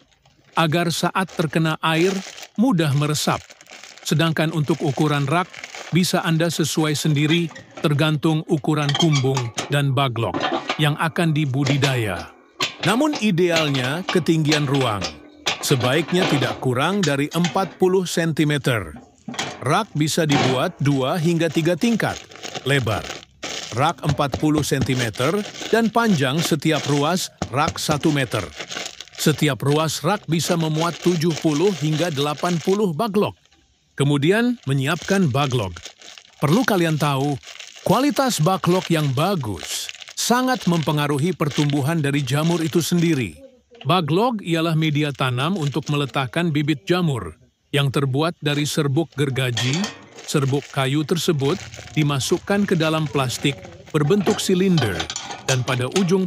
agar saat terkena air mudah meresap. Sedangkan untuk ukuran rak bisa Anda sesuai sendiri tergantung ukuran kumbung dan baglok yang akan dibudidaya. Namun idealnya ketinggian ruang sebaiknya tidak kurang dari 40 cm. Rak bisa dibuat 2 hingga 3 tingkat, lebar rak 40 cm dan panjang setiap ruas rak 1 meter. Setiap ruas rak bisa memuat 70 hingga 80 baglok. Kemudian menyiapkan baglok. Perlu kalian tahu, kualitas baglok yang bagus sangat mempengaruhi pertumbuhan dari jamur itu sendiri. Baglok ialah media tanam untuk meletakkan bibit jamur yang terbuat dari serbuk gergaji. Serbuk kayu tersebut dimasukkan ke dalam plastik berbentuk silinder dan pada ujung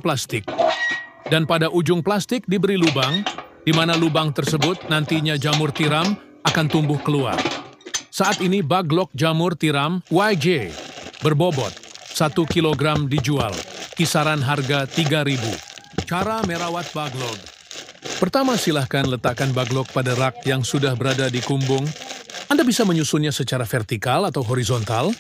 plastik diberi lubang, di mana lubang tersebut nantinya jamur tiram akan tumbuh keluar. Saat ini baglok jamur tiram YJ berbobot 1 kg dijual, kisaran harga 3.000. Cara merawat baglok. Pertama, silahkan letakkan baglok pada rak yang sudah berada di kumbung. Anda bisa menyusunnya secara vertikal atau horizontal.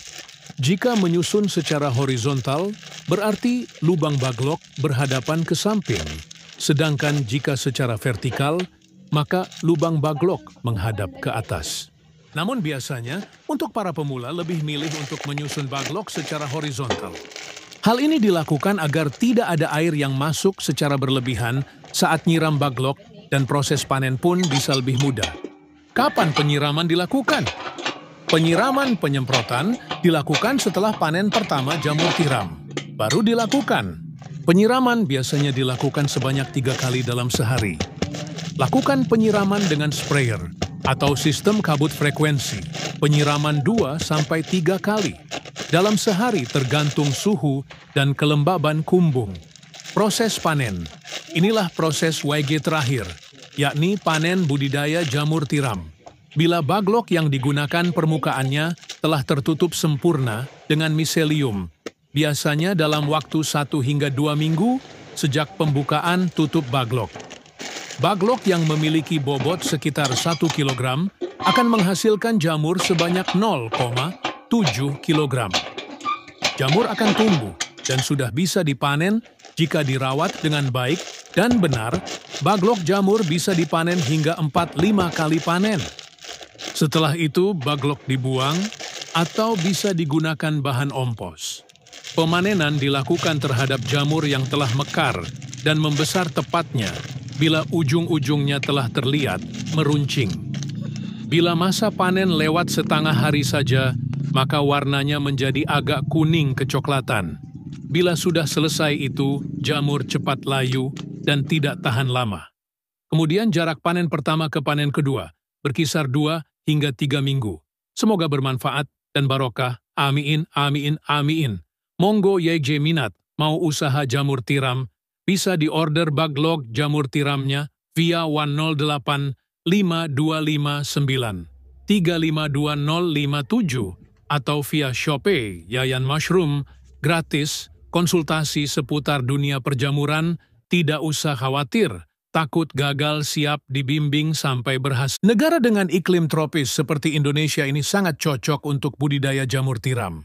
Jika menyusun secara horizontal, berarti lubang baglok berhadapan ke samping. Sedangkan jika secara vertikal, maka lubang baglok menghadap ke atas. Namun biasanya, untuk para pemula lebih milih untuk menyusun baglok secara horizontal. Hal ini dilakukan agar tidak ada air yang masuk secara berlebihan saat nyiram baglok dan proses panen pun bisa lebih mudah. Kapan penyiraman dilakukan? Penyiraman penyemprotan dilakukan setelah panen pertama jamur tiram. Baru dilakukan. Penyiraman biasanya dilakukan sebanyak 3 kali dalam sehari. Lakukan penyiraman dengan sprayer atau sistem kabut frekuensi. Penyiraman 2-3 kali. Dalam sehari tergantung suhu dan kelembaban kumbung. Proses panen. Inilah proses YG terakhir, yakni panen budidaya jamur tiram. Bila baglok yang digunakan permukaannya telah tertutup sempurna dengan miselium, biasanya dalam waktu 1 hingga 2 minggu sejak pembukaan tutup baglok. Baglok yang memiliki bobot sekitar 1 kg akan menghasilkan jamur sebanyak 0,7 kg. Jamur akan tumbuh dan sudah bisa dipanen jika dirawat dengan baik dan benar. Baglok jamur bisa dipanen hingga 4-5 kali panen. Setelah itu, baglok dibuang atau bisa digunakan bahan ompos. Pemanenan dilakukan terhadap jamur yang telah mekar dan membesar tepatnya bila ujung-ujungnya telah terlihat meruncing. Bila masa panen lewat setengah hari saja, maka warnanya menjadi agak kuning kecoklatan. Bila sudah selesai itu, jamur cepat layu dan tidak tahan lama. Kemudian jarak panen pertama ke panen kedua berkisar 2 hingga 3 minggu. Semoga bermanfaat dan barokah. Amin, amin, amin. Monggo YJ minat mau usaha jamur tiram, bisa diorder baglok jamur tiramnya via 108 5259 352057 atau via Shopee Yayan Mushroom, gratis, konsultasi seputar dunia perjamuran, tidak usah khawatir, takut gagal, siap dibimbing sampai berhasil. Negara dengan iklim tropis seperti Indonesia ini sangat cocok untuk budidaya jamur tiram.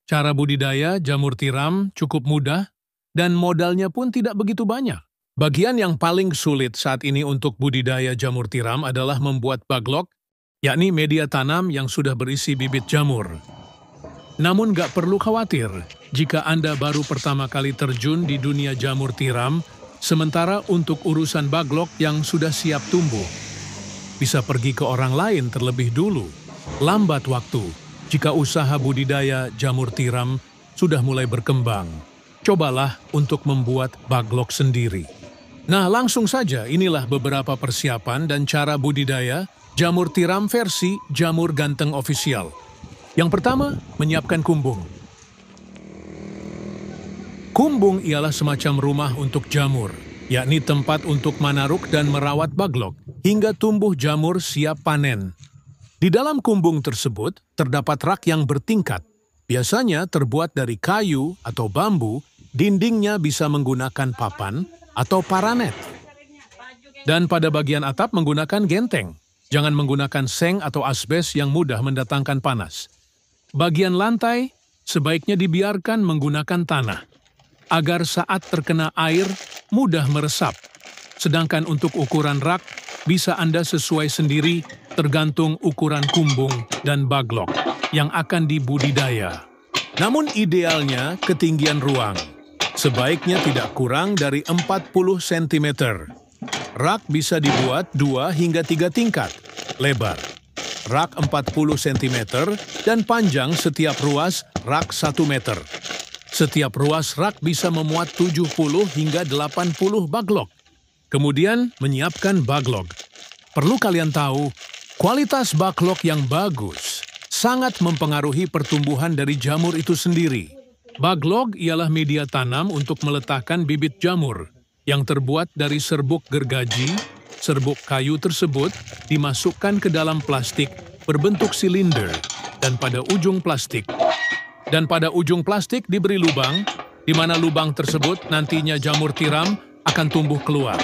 Cara budidaya jamur tiram cukup mudah dan modalnya pun tidak begitu banyak. Bagian yang paling sulit saat ini untuk budidaya jamur tiram adalah membuat baglok, yakni media tanam yang sudah berisi bibit jamur. Namun gak perlu khawatir jika Anda baru pertama kali terjun di dunia jamur tiram, sementara untuk urusan baglok yang sudah siap tumbuh, bisa pergi ke orang lain terlebih dulu. Lambat waktu jika usaha budidaya jamur tiram sudah mulai berkembang. Cobalah untuk membuat baglok sendiri. Nah, langsung saja inilah beberapa persiapan dan cara budidaya jamur tiram versi Jamur Ganteng Official. Yang pertama, menyiapkan kumbung. Kumbung ialah semacam rumah untuk jamur, yakni tempat untuk manaruk dan merawat baglok hingga tumbuh jamur siap panen. Di dalam kumbung tersebut terdapat rak yang bertingkat, biasanya terbuat dari kayu atau bambu, dindingnya bisa menggunakan papan atau paranet. Dan pada bagian atap menggunakan genteng. Jangan menggunakan seng atau asbes yang mudah mendatangkan panas. Bagian lantai sebaiknya dibiarkan menggunakan tanah, agar saat terkena air mudah meresap. Sedangkan untuk ukuran rak, bisa Anda sesuai sendiri tergantung ukuran kumbung dan baglok yang akan dibudidaya. Namun idealnya ketinggian ruang sebaiknya tidak kurang dari 40 cm. Rak bisa dibuat 2 hingga 3 tingkat, lebar. Rak 40 cm dan panjang setiap ruas rak 1 meter. Setiap ruas rak bisa memuat 70 hingga 80 baglok. Kemudian menyiapkan baglok. Perlu kalian tahu, kualitas baglok yang bagus sangat mempengaruhi pertumbuhan dari jamur itu sendiri. Baglok ialah media tanam untuk meletakkan bibit jamur yang terbuat dari serbuk gergaji. Serbuk kayu tersebut dimasukkan ke dalam plastik berbentuk silinder dan pada ujung plastik diberi lubang, di mana lubang tersebut nantinya jamur tiram akan tumbuh keluar.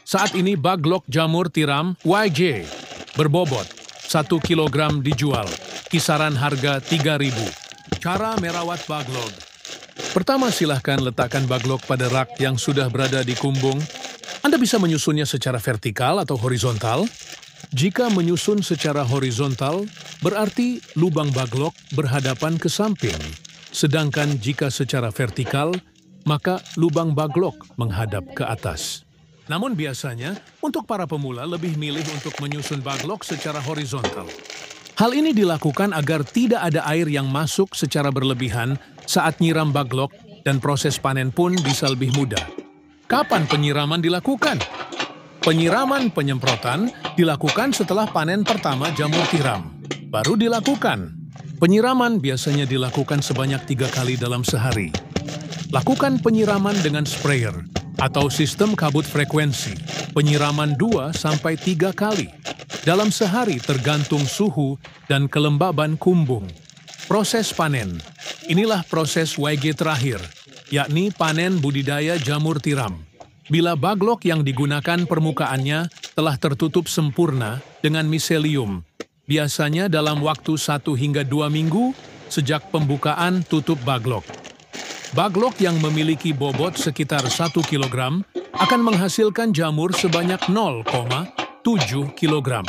Saat ini baglok jamur tiram YJ berbobot 1 kg dijual, kisaran harga 3.000. Cara merawat baglok. Pertama, silahkan letakkan baglok pada rak yang sudah berada di kumbung. Anda bisa menyusunnya secara vertikal atau horizontal. Jika menyusun secara horizontal, berarti lubang baglok berhadapan ke samping. Sedangkan jika secara vertikal, maka lubang baglok menghadap ke atas. Namun biasanya, untuk para pemula lebih milih untuk menyusun baglok secara horizontal. Hal ini dilakukan agar tidak ada air yang masuk secara berlebihan saat nyiram baglok dan proses panen pun bisa lebih mudah. Kapan penyiraman dilakukan? Penyiraman penyemprotan dilakukan setelah panen pertama jamur tiram. Baru dilakukan. Penyiraman biasanya dilakukan sebanyak 3 kali dalam sehari. Lakukan penyiraman dengan sprayer atau sistem kabut frekuensi. Penyiraman 2-3 kali dalam sehari tergantung suhu dan kelembaban kumbung. Proses panen. Inilah proses YG terakhir, yakni panen budidaya jamur tiram. Bila baglok yang digunakan permukaannya telah tertutup sempurna dengan miselium, biasanya dalam waktu 1 hingga 2 minggu sejak pembukaan tutup baglok. Baglok yang memiliki bobot sekitar 1 kg akan menghasilkan jamur sebanyak 0,7 kg.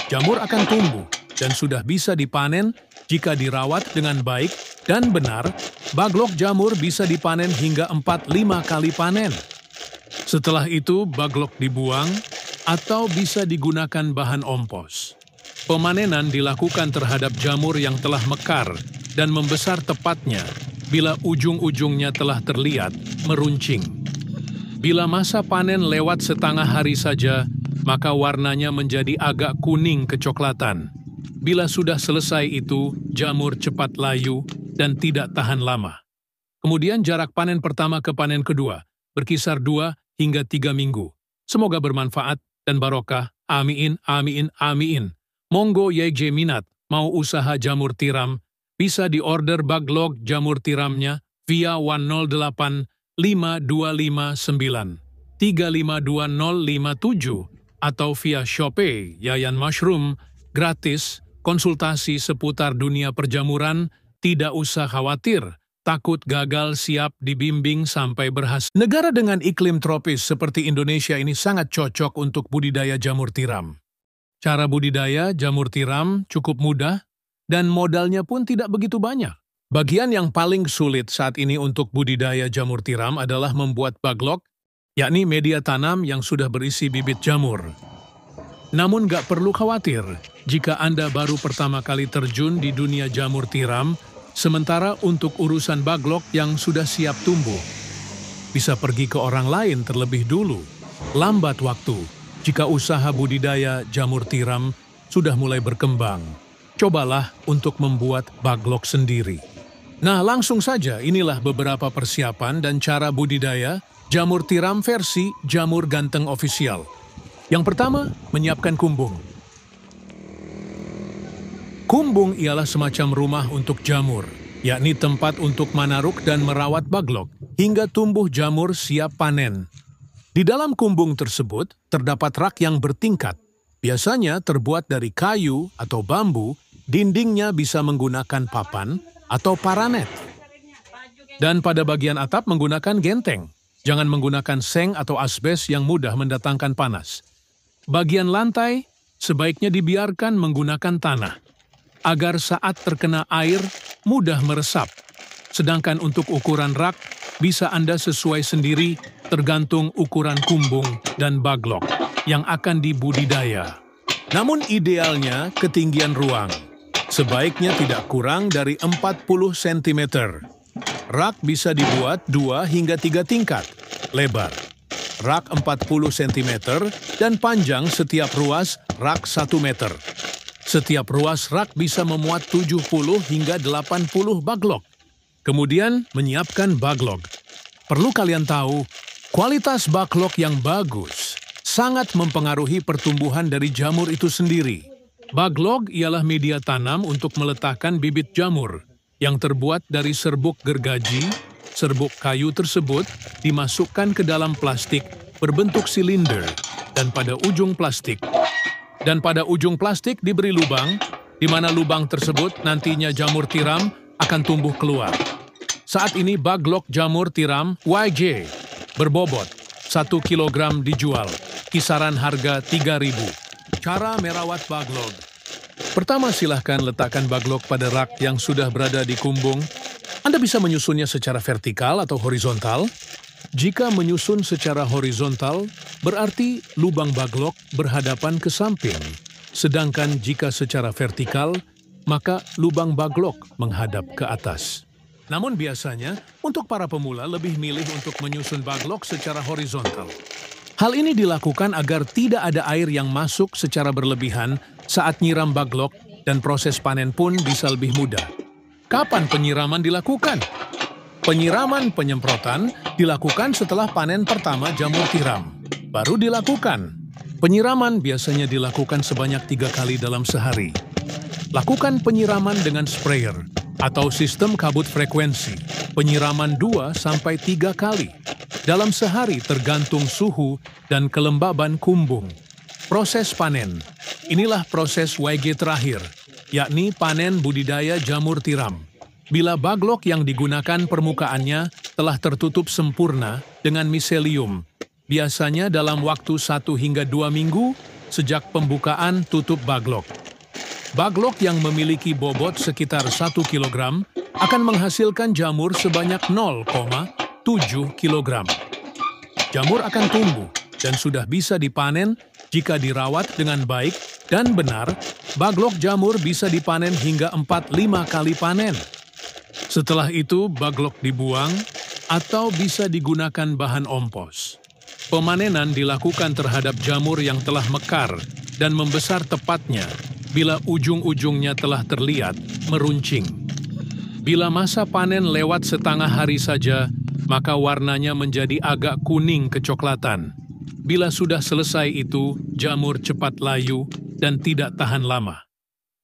Jamur akan tumbuh dan sudah bisa dipanen jika dirawat dengan baik dan benar. Baglok jamur bisa dipanen hingga 4-5 kali panen. Setelah itu, baglok dibuang atau bisa digunakan bahan ompos. Pemanenan dilakukan terhadap jamur yang telah mekar dan membesar tepatnya bila ujung-ujungnya telah terlihat meruncing. Bila masa panen lewat setengah hari saja, maka warnanya menjadi agak kuning kecoklatan. Bila sudah selesai itu, jamur cepat layu dan tidak tahan lama. Kemudian jarak panen pertama ke panen kedua berkisar 2 hingga 3 minggu. Semoga bermanfaat dan barokah. Amin, amin, amin. Monggo YG minat mau usaha jamur tiram, bisa diorder baglok jamur tiramnya via 108 5259 352057 atau via Shopee Yayan Mushroom, gratis, konsultasi seputar dunia perjamuran, tidak usah khawatir, takut gagal siap dibimbing sampai berhasil. Negara dengan iklim tropis seperti Indonesia ini sangat cocok untuk budidaya jamur tiram. Cara budidaya jamur tiram cukup mudah dan modalnya pun tidak begitu banyak. Bagian yang paling sulit saat ini untuk budidaya jamur tiram adalah membuat baglok, yakni media tanam yang sudah berisi bibit jamur. Namun gak perlu khawatir jika Anda baru pertama kali terjun di dunia jamur tiram, sementara untuk urusan baglok yang sudah siap tumbuh, bisa pergi ke orang lain terlebih dulu. Lambat waktu jika usaha budidaya jamur tiram sudah mulai berkembang. Cobalah untuk membuat baglok sendiri. Nah, langsung saja inilah beberapa persiapan dan cara budidaya jamur tiram versi Jamur Ganteng Official. Yang pertama, menyiapkan kumbung. Kumbung ialah semacam rumah untuk jamur, yakni tempat untuk manaruk dan merawat baglok hingga tumbuh jamur siap panen. Di dalam kumbung tersebut terdapat rak yang bertingkat, biasanya terbuat dari kayu atau bambu, dindingnya bisa menggunakan papan atau paranet. Dan pada bagian atap menggunakan genteng. Jangan menggunakan seng atau asbes yang mudah mendatangkan panas. Bagian lantai sebaiknya dibiarkan menggunakan tanah, agar saat terkena air mudah meresap. Sedangkan untuk ukuran rak, bisa Anda sesuai sendiri tergantung ukuran kumbung dan baglok yang akan dibudidaya. Namun idealnya ketinggian ruang sebaiknya tidak kurang dari 40 cm. Rak bisa dibuat 2 hingga 3 tingkat, lebar. Rak 40 cm dan panjang setiap ruas rak 1 meter. Setiap ruas rak bisa memuat 70 hingga 80 baglok. Kemudian menyiapkan baglok. Perlu kalian tahu, kualitas baglok yang bagus sangat mempengaruhi pertumbuhan dari jamur itu sendiri. Baglok ialah media tanam untuk meletakkan bibit jamur yang terbuat dari serbuk gergaji. Serbuk kayu tersebut dimasukkan ke dalam plastik berbentuk silinder dan pada ujung plastik diberi lubang, di mana lubang tersebut nantinya jamur tiram akan tumbuh keluar. Saat ini baglok jamur tiram YG berbobot 1 kg dijual, kisaran harga 3.000. Cara merawat baglok. Pertama, silahkan letakkan baglok pada rak yang sudah berada di kumbung. Anda bisa menyusunnya secara vertikal atau horizontal. Jika menyusun secara horizontal, berarti lubang baglok berhadapan ke samping. Sedangkan jika secara vertikal, maka lubang baglok menghadap ke atas. Namun biasanya, untuk para pemula lebih milih untuk menyusun baglok secara horizontal. Hal ini dilakukan agar tidak ada air yang masuk secara berlebihan saat nyiram baglok dan proses panen pun bisa lebih mudah. Kapan penyiraman dilakukan? Penyiraman penyemprotan dilakukan setelah panen pertama jamur tiram. Baru dilakukan. Penyiraman biasanya dilakukan sebanyak 3 kali dalam sehari. Lakukan penyiraman dengan sprayer. atau sistem kabut frekuensi, penyiraman 2-3 kali dalam sehari tergantung suhu dan kelembaban kumbung. Proses panen. Inilah proses YG terakhir, yakni panen budidaya jamur tiram. Bila baglok yang digunakan permukaannya telah tertutup sempurna dengan miselium, biasanya dalam waktu 1 hingga 2 minggu sejak pembukaan tutup baglok. Baglok yang memiliki bobot sekitar 1 kg akan menghasilkan jamur sebanyak 0,7 kg. Jamur akan tumbuh dan sudah bisa dipanen jika dirawat dengan baik dan benar. Baglok jamur bisa dipanen hingga 4-5 kali panen. Setelah itu baglok dibuang atau bisa digunakan bahan ompos. Pemanenan dilakukan terhadap jamur yang telah mekar dan membesar tepatnya bila ujung-ujungnya telah terlihat meruncing. Bila masa panen lewat setengah hari saja, maka warnanya menjadi agak kuning kecoklatan. Bila sudah selesai itu, jamur cepat layu dan tidak tahan lama.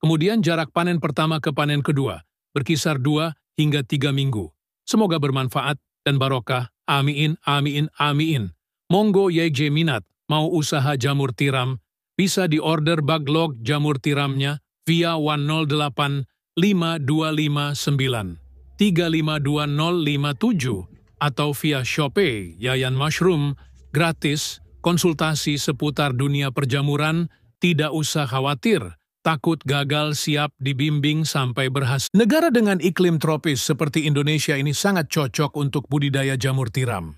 Kemudian jarak panen pertama ke panen kedua berkisar 2 hingga 3 minggu. Semoga bermanfaat dan barokah. Amin, amin, amin. Monggo YG minat mau usaha jamur tiram, bisa diorder baglok jamur tiramnya via 108 5259 352057 atau via Shopee Yayan Mushroom, gratis, konsultasi seputar dunia perjamuran, tidak usah khawatir, takut gagal, siap dibimbing sampai berhasil. Negara dengan iklim tropis seperti Indonesia ini sangat cocok untuk budidaya jamur tiram.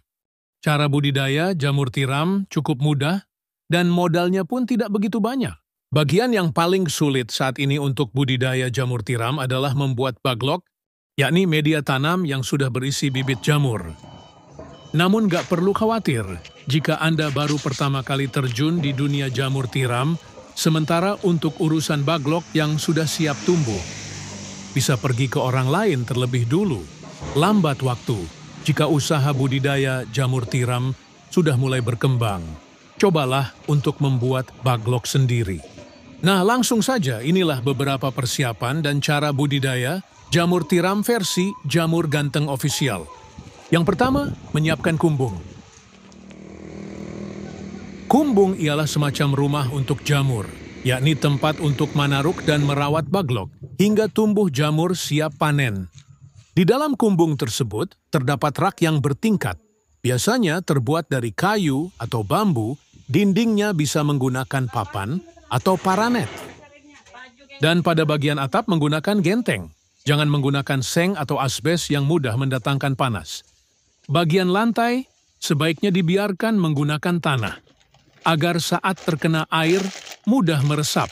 Cara budidaya jamur tiram cukup mudah dan modalnya pun tidak begitu banyak. Bagian yang paling sulit saat ini untuk budidaya jamur tiram adalah membuat baglok, yakni media tanam yang sudah berisi bibit jamur. Namun gak perlu khawatir jika Anda baru pertama kali terjun di dunia jamur tiram, sementara untuk urusan baglok yang sudah siap tumbuh, bisa pergi ke orang lain terlebih dulu. Lambat waktu jika usaha budidaya jamur tiram sudah mulai berkembang. Cobalah untuk membuat baglok sendiri. Nah, langsung saja inilah beberapa persiapan dan cara budidaya jamur tiram versi Jamur Ganteng Official. Yang pertama, menyiapkan kumbung. Kumbung ialah semacam rumah untuk jamur, yakni tempat untuk manaruk dan merawat baglok hingga tumbuh jamur siap panen. Di dalam kumbung tersebut terdapat rak yang bertingkat, biasanya terbuat dari kayu atau bambu, dindingnya bisa menggunakan papan atau paranet. Dan pada bagian atap menggunakan genteng, jangan menggunakan seng atau asbes yang mudah mendatangkan panas. Bagian lantai sebaiknya dibiarkan menggunakan tanah, agar saat terkena air mudah meresap.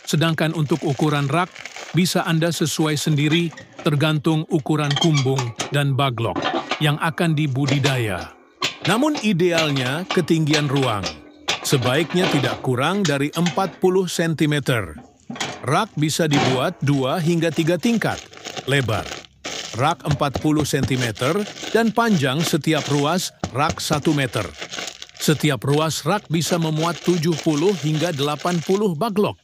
Sedangkan untuk ukuran rak, bisa Anda sesuai sendiri tergantung ukuran kumbung dan baglok yang akan dibudidaya. Namun idealnya ketinggian ruang sebaiknya tidak kurang dari 40 cm. Rak bisa dibuat 2 hingga 3 tingkat, lebar rak 40 cm dan panjang setiap ruas rak 1 meter. Setiap ruas rak bisa memuat 70 hingga 80 baglok.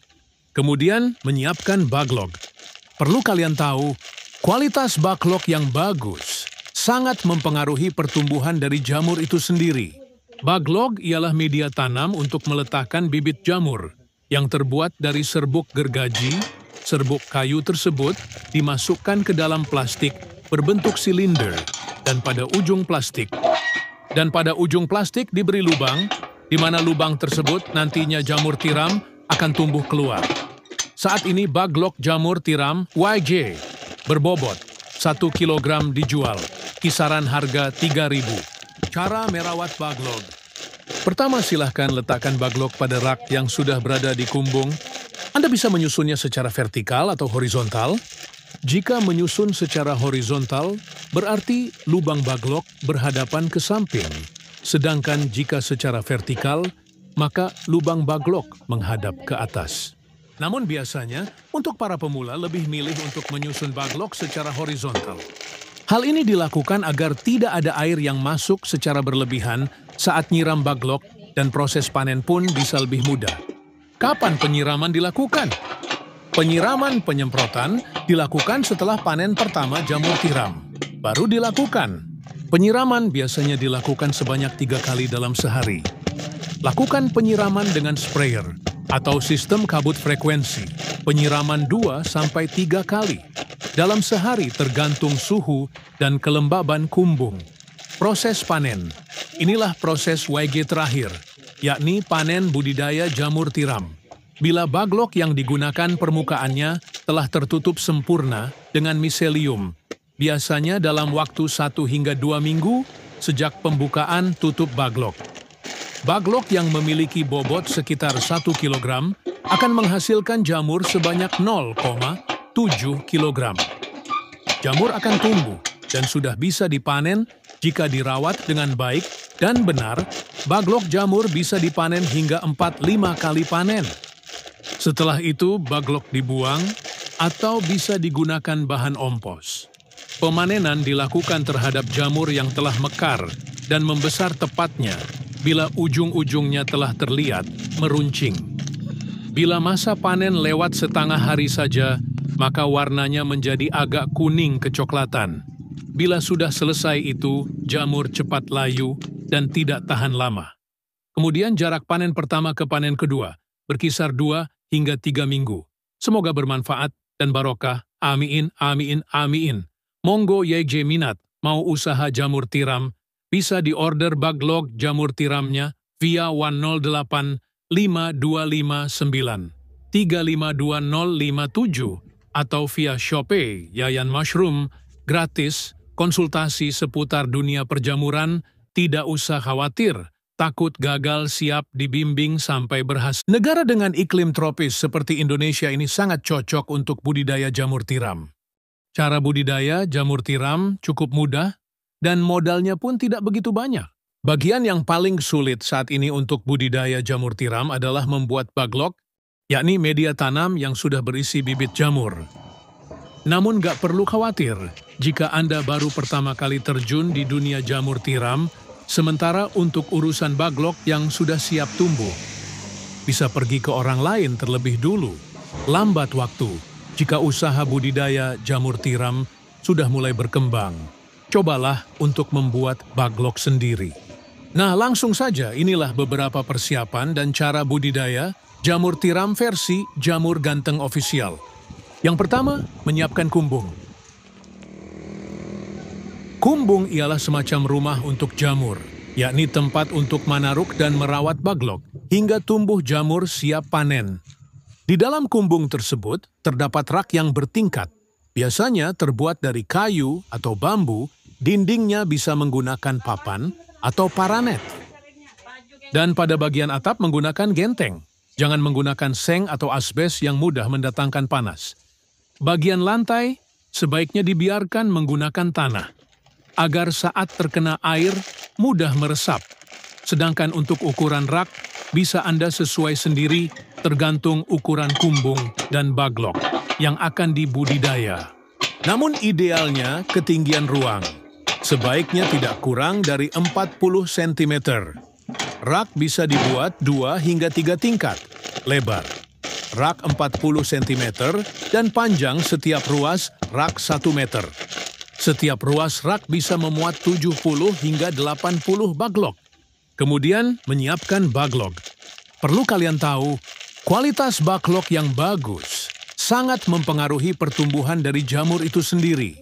Kemudian menyiapkan baglok. Perlu kalian tahu, kualitas baglok yang bagus sangat mempengaruhi pertumbuhan dari jamur itu sendiri. Baglok ialah media tanam untuk meletakkan bibit jamur yang terbuat dari serbuk gergaji. Serbuk kayu tersebut dimasukkan ke dalam plastik berbentuk silinder dan pada ujung plastik diberi lubang, di mana lubang tersebut nantinya jamur tiram akan tumbuh keluar. Saat ini baglok jamur tiram YG berbobot 1 kg dijual, kisaran harga 3.000. Cara merawat baglok. Pertama, silahkan letakkan baglok pada rak yang sudah berada di kumbung. Anda bisa menyusunnya secara vertikal atau horizontal. Jika menyusun secara horizontal, berarti lubang baglok berhadapan ke samping. Sedangkan jika secara vertikal, maka lubang baglok menghadap ke atas. Namun biasanya, untuk para pemula lebih milih untuk menyusun baglok secara horizontal. Hal ini dilakukan agar tidak ada air yang masuk secara berlebihan saat nyiram baglok dan proses panen pun bisa lebih mudah. Kapan penyiraman dilakukan? Penyiraman penyemprotan dilakukan setelah panen pertama jamur tiram. Baru dilakukan. Penyiraman biasanya dilakukan sebanyak 3 kali dalam sehari. Lakukan penyiraman dengan sprayer atau sistem kabut frekuensi. Penyiraman 2-3 kali dalam sehari tergantung suhu dan kelembaban kumbung. Proses panen. Inilah proses YG terakhir, yakni panen budidaya jamur tiram. Bila baglok yang digunakan permukaannya telah tertutup sempurna dengan miselium, biasanya dalam waktu 1 hingga 2 minggu sejak pembukaan tutup baglok. Baglok yang memiliki bobot sekitar 1 kg akan menghasilkan jamur sebanyak 0,7 kg. Jamur akan tumbuh dan sudah bisa dipanen jika dirawat dengan baik dan benar. Baglok jamur bisa dipanen hingga 4-5 kali panen. Setelah itu, baglok dibuang atau bisa digunakan bahan ompos. Pemanenan dilakukan terhadap jamur yang telah mekar dan membesar tepatnya bila ujung-ujungnya telah terlihat meruncing. Bila masa panen lewat setengah hari saja, maka warnanya menjadi agak kuning kecoklatan. Bila sudah selesai itu, jamur cepat layu dan tidak tahan lama. Kemudian jarak panen pertama ke panen kedua berkisar 2 hingga 3 minggu. Semoga bermanfaat dan barokah. Amin, amin, amin. Monggo YG minat mau usaha jamur tiram, bisa diorder baglok jamur tiramnya via 108 5259 352057 atau via Shopee Yayan Mushroom, gratis, konsultasi seputar dunia perjamuran, tidak usah khawatir, takut gagal, siap dibimbing sampai berhasil. Negara dengan iklim tropis seperti Indonesia ini sangat cocok untuk budidaya jamur tiram. Cara budidaya jamur tiram cukup mudah dan modalnya pun tidak begitu banyak. Bagian yang paling sulit saat ini untuk budidaya jamur tiram adalah membuat baglok, yakni media tanam yang sudah berisi bibit jamur. Namun gak perlu khawatir jika Anda baru pertama kali terjun di dunia jamur tiram. Sementara untuk urusan baglok yang sudah siap tumbuh, bisa pergi ke orang lain terlebih dulu. Lambat waktu jika usaha budidaya jamur tiram sudah mulai berkembang. Cobalah untuk membuat baglok sendiri. Nah, langsung saja inilah beberapa persiapan dan cara budidaya jamur tiram versi Jamur Ganteng Official. Yang pertama, menyiapkan kumbung. Kumbung ialah semacam rumah untuk jamur, yakni tempat untuk manaruk dan merawat baglok, hingga tumbuh jamur siap panen. Di dalam kumbung tersebut, terdapat rak yang bertingkat. Biasanya terbuat dari kayu atau bambu, dindingnya bisa menggunakan papan atau paranet. Dan pada bagian atap menggunakan genteng. Jangan menggunakan seng atau asbes yang mudah mendatangkan panas. Bagian lantai sebaiknya dibiarkan menggunakan tanah, agar saat terkena air mudah meresap. Sedangkan untuk ukuran rak bisa Anda sesuai sendiri tergantung ukuran kumbung dan baglok yang akan dibudidaya. Namun idealnya ketinggian ruang sebaiknya tidak kurang dari 40 cm. Rak bisa dibuat 2 hingga 3 tingkat lebar. Rak 40 cm dan panjang setiap ruas rak 1 meter. Setiap ruas rak bisa memuat 70 hingga 80 baglok. Kemudian menyiapkan baglok. Perlu kalian tahu, kualitas baglok yang bagus sangat mempengaruhi pertumbuhan dari jamur itu sendiri.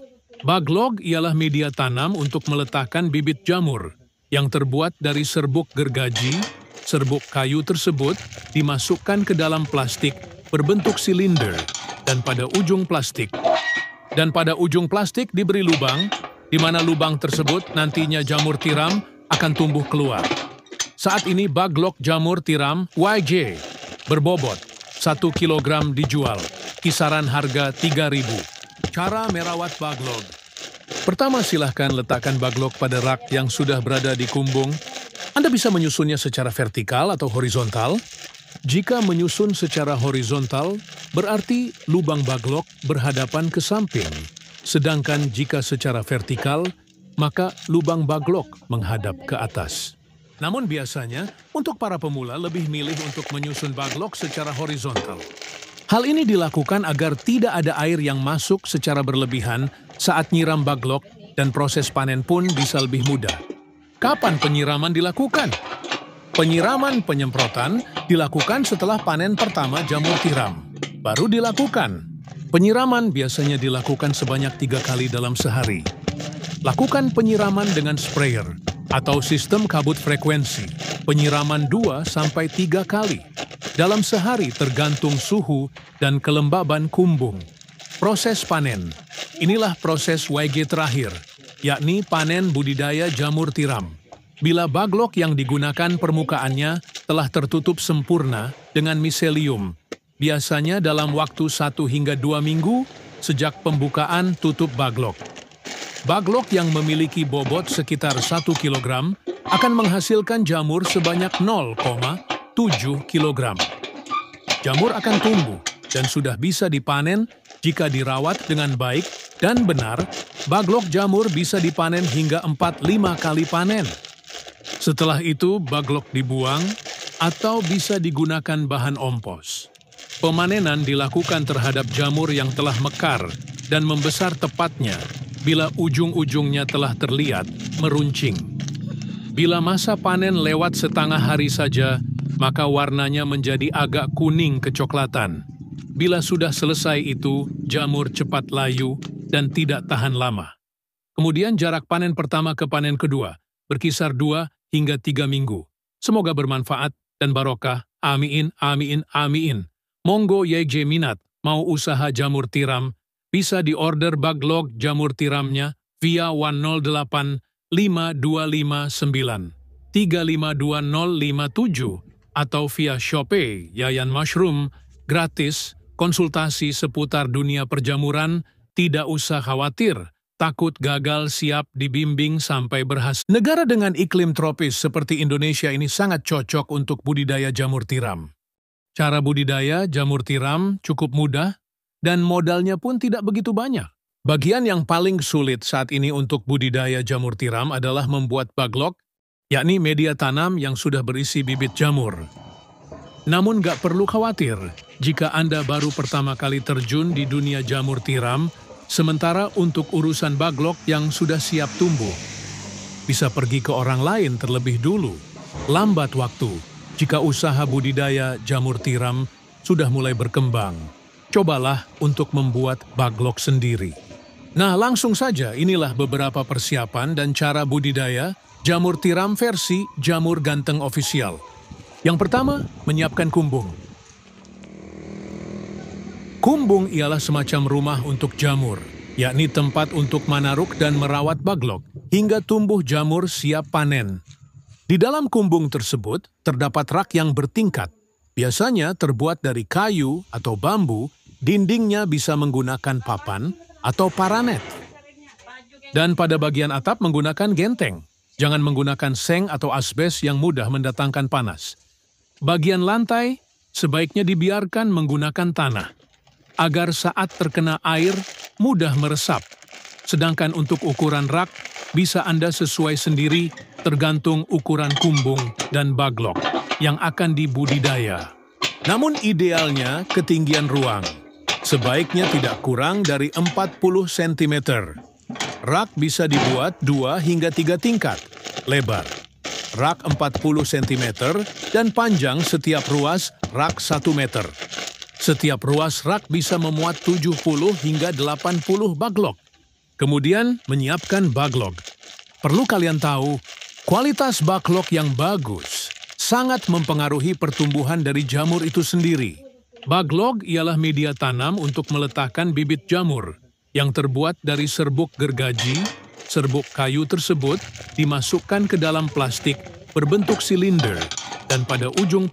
Baglok ialah media tanam untuk meletakkan bibit jamur yang terbuat dari serbuk gergaji. Serbuk kayu tersebut dimasukkan ke dalam plastik berbentuk silinder dan pada ujung plastik diberi lubang, di mana lubang tersebut nantinya jamur tiram akan tumbuh keluar. Saat ini baglok jamur tiram YG berbobot 1 kg dijual, kisaran harga 3.000. Cara merawat baglok. Pertama, silahkan letakkan baglok pada rak yang sudah berada di kumbung. Anda bisa menyusunnya secara vertikal atau horizontal. Jika menyusun secara horizontal, berarti lubang baglok berhadapan ke samping. Sedangkan jika secara vertikal, maka lubang baglok menghadap ke atas. Namun biasanya, untuk para pemula lebih milih untuk menyusun baglok secara horizontal. Hal ini dilakukan agar tidak ada air yang masuk secara berlebihan saat nyiram baglok dan proses panen pun bisa lebih mudah. Kapan penyiraman dilakukan? Penyiraman penyemprotan dilakukan setelah panen pertama jamur tiram. Baru dilakukan. Penyiraman biasanya dilakukan sebanyak 3 kali dalam sehari. Lakukan penyiraman dengan sprayer atau sistem kabut frekuensi. Penyiraman 2-3 kali dalam sehari tergantung suhu dan kelembaban kumbung. Proses panen. Inilah proses YG terakhir, yakni panen budidaya jamur tiram. Bila baglok yang digunakan permukaannya telah tertutup sempurna dengan miselium, biasanya dalam waktu 1 hingga 2 minggu sejak pembukaan tutup baglok. Baglok yang memiliki bobot sekitar 1 kg akan menghasilkan jamur sebanyak 0,7 kg. Jamur akan tumbuh dan sudah bisa dipanen jika dirawat dengan baik dan benar. Baglok jamur bisa dipanen hingga 4-5 kali panen. Setelah itu, baglok dibuang atau bisa digunakan bahan ompos. Pemanenan dilakukan terhadap jamur yang telah mekar dan membesar tepatnya bila ujung-ujungnya telah terlihat meruncing. Bila masa panen lewat setengah hari saja, maka warnanya menjadi agak kuning kecoklatan. Bila sudah selesai itu, jamur cepat layu dan tidak tahan lama. Kemudian jarak panen pertama ke panen kedua berkisar 2 hingga 3 minggu. Semoga bermanfaat dan barokah. Amin, amin, amin. Monggo YG minat, mau usaha jamur tiram, bisa diorder baglok jamur tiramnya via 108 5259 352057 atau via Shopee Yayan Mushroom, gratis, konsultasi seputar dunia perjamuran, tidak usah khawatir. Takut gagal, siap dibimbing sampai berhasil. Negara dengan iklim tropis seperti Indonesia ini sangat cocok untuk budidaya jamur tiram. Cara budidaya jamur tiram cukup mudah dan modalnya pun tidak begitu banyak. Bagian yang paling sulit saat ini untuk budidaya jamur tiram adalah membuat baglok, yakni media tanam yang sudah berisi bibit jamur. Namun gak perlu khawatir jika Anda baru pertama kali terjun di dunia jamur tiram. Sementara untuk urusan baglok yang sudah siap tumbuh, bisa pergi ke orang lain terlebih dulu. Lambat waktu jika usaha budidaya jamur tiram sudah mulai berkembang. Cobalah untuk membuat baglok sendiri. Nah, langsung saja inilah beberapa persiapan dan cara budidaya jamur tiram versi Jamur Ganteng Official. Yang pertama, menyiapkan kumbung. Kumbung ialah semacam rumah untuk jamur, yakni tempat untuk manaruk dan merawat baglok, hingga tumbuh jamur siap panen. Di dalam kumbung tersebut, terdapat rak yang bertingkat. Biasanya terbuat dari kayu atau bambu, dindingnya bisa menggunakan papan atau paranet. Dan pada bagian atap menggunakan genteng. Jangan menggunakan seng atau asbes yang mudah mendatangkan panas. Bagian lantai sebaiknya dibiarkan menggunakan tanah, agar saat terkena air mudah meresap. Sedangkan untuk ukuran rak bisa Anda sesuai sendiri tergantung ukuran kumbung dan baglok yang akan dibudidaya. Namun idealnya ketinggian ruang sebaiknya tidak kurang dari 40 cm. Rak bisa dibuat 2 hingga 3 tingkat lebar. Rak 40 cm dan panjang setiap ruas rak 1 meter. Setiap ruas rak bisa memuat 70 hingga 80 baglok. Kemudian menyiapkan baglok. Perlu kalian tahu, kualitas baglok yang bagus sangat mempengaruhi pertumbuhan dari jamur itu sendiri. Baglok ialah media tanam untuk meletakkan bibit jamur yang terbuat dari serbuk gergaji. Serbuk kayu tersebut dimasukkan ke dalam plastik berbentuk silinder dan pada ujung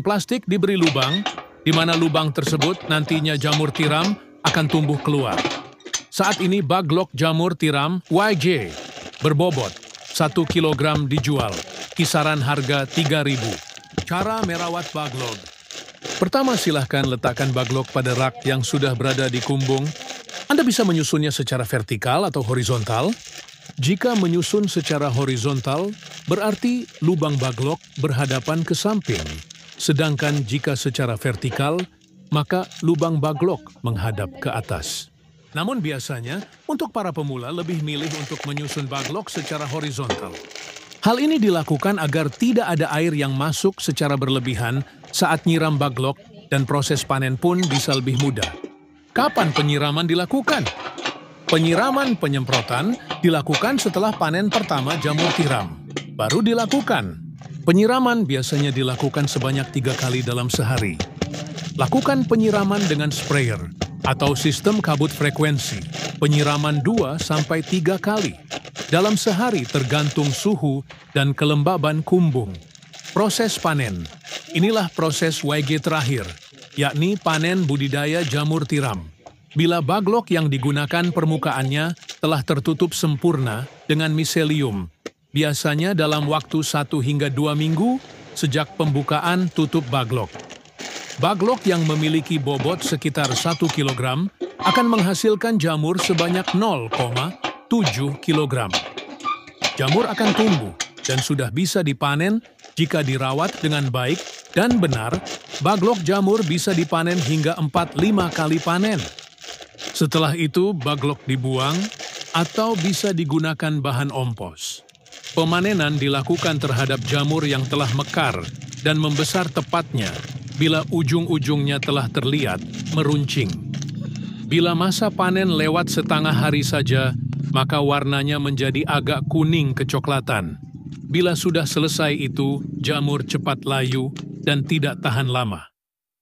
plastik diberi lubang, di mana lubang tersebut nantinya jamur tiram akan tumbuh keluar. Saat ini baglok jamur tiram YG berbobot 1 kg dijual, kisaran harga 3.000. Cara merawat baglok. Pertama, silahkan letakkan baglok pada rak yang sudah berada di kumbung. Anda bisa menyusunnya secara vertikal atau horizontal. Jika menyusun secara horizontal, berarti lubang baglok berhadapan ke samping. Sedangkan jika secara vertikal, maka lubang baglok menghadap ke atas. Namun biasanya, untuk para pemula lebih milih untuk menyusun baglok secara horizontal. Hal ini dilakukan agar tidak ada air yang masuk secara berlebihan saat nyiram baglok dan proses panen pun bisa lebih mudah. Kapan penyiraman dilakukan? Penyiraman penyemprotan dilakukan setelah panen pertama jamur tiram. Baru dilakukan. Penyiraman biasanya dilakukan sebanyak 3 kali dalam sehari. Lakukan penyiraman dengan sprayer atau sistem kabut frekuensi. Penyiraman 2-3 kali dalam sehari tergantung suhu dan kelembaban kumbung. Proses panen. Inilah proses YG terakhir, yakni panen budidaya jamur tiram. Bila baglok yang digunakan permukaannya telah tertutup sempurna dengan miselium, biasanya dalam waktu 1 hingga 2 minggu sejak pembukaan tutup baglok. Baglok yang memiliki bobot sekitar 1 kg akan menghasilkan jamur sebanyak 0,7 kg. Jamur akan tumbuh dan sudah bisa dipanen jika dirawat dengan baik dan benar. Baglok jamur bisa dipanen hingga 4-5 kali panen. Setelah itu, baglok dibuang atau bisa digunakan bahan ompos. Pemanenan dilakukan terhadap jamur yang telah mekar dan membesar tepatnya bila ujung-ujungnya telah terlihat meruncing. Bila masa panen lewat setengah hari saja, maka warnanya menjadi agak kuning kecoklatan. Bila sudah selesai itu, jamur cepat layu dan tidak tahan lama.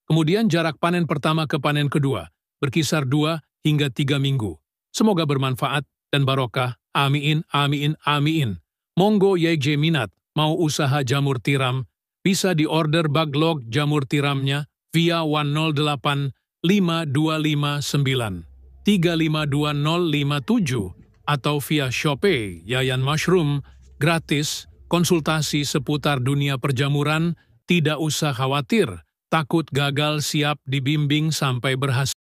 Kemudian jarak panen pertama ke panen kedua berkisar 2 hingga 3 minggu. Semoga bermanfaat dan barokah. Amin, amin, amin. Monggo YJ minat mau usaha jamur tiram, bisa diorder baglok jamur tiramnya via 108 5259 352057 atau via Shopee Yayan Mushroom, gratis, konsultasi seputar dunia perjamuran, tidak usah khawatir, takut gagal siap dibimbing sampai berhasil.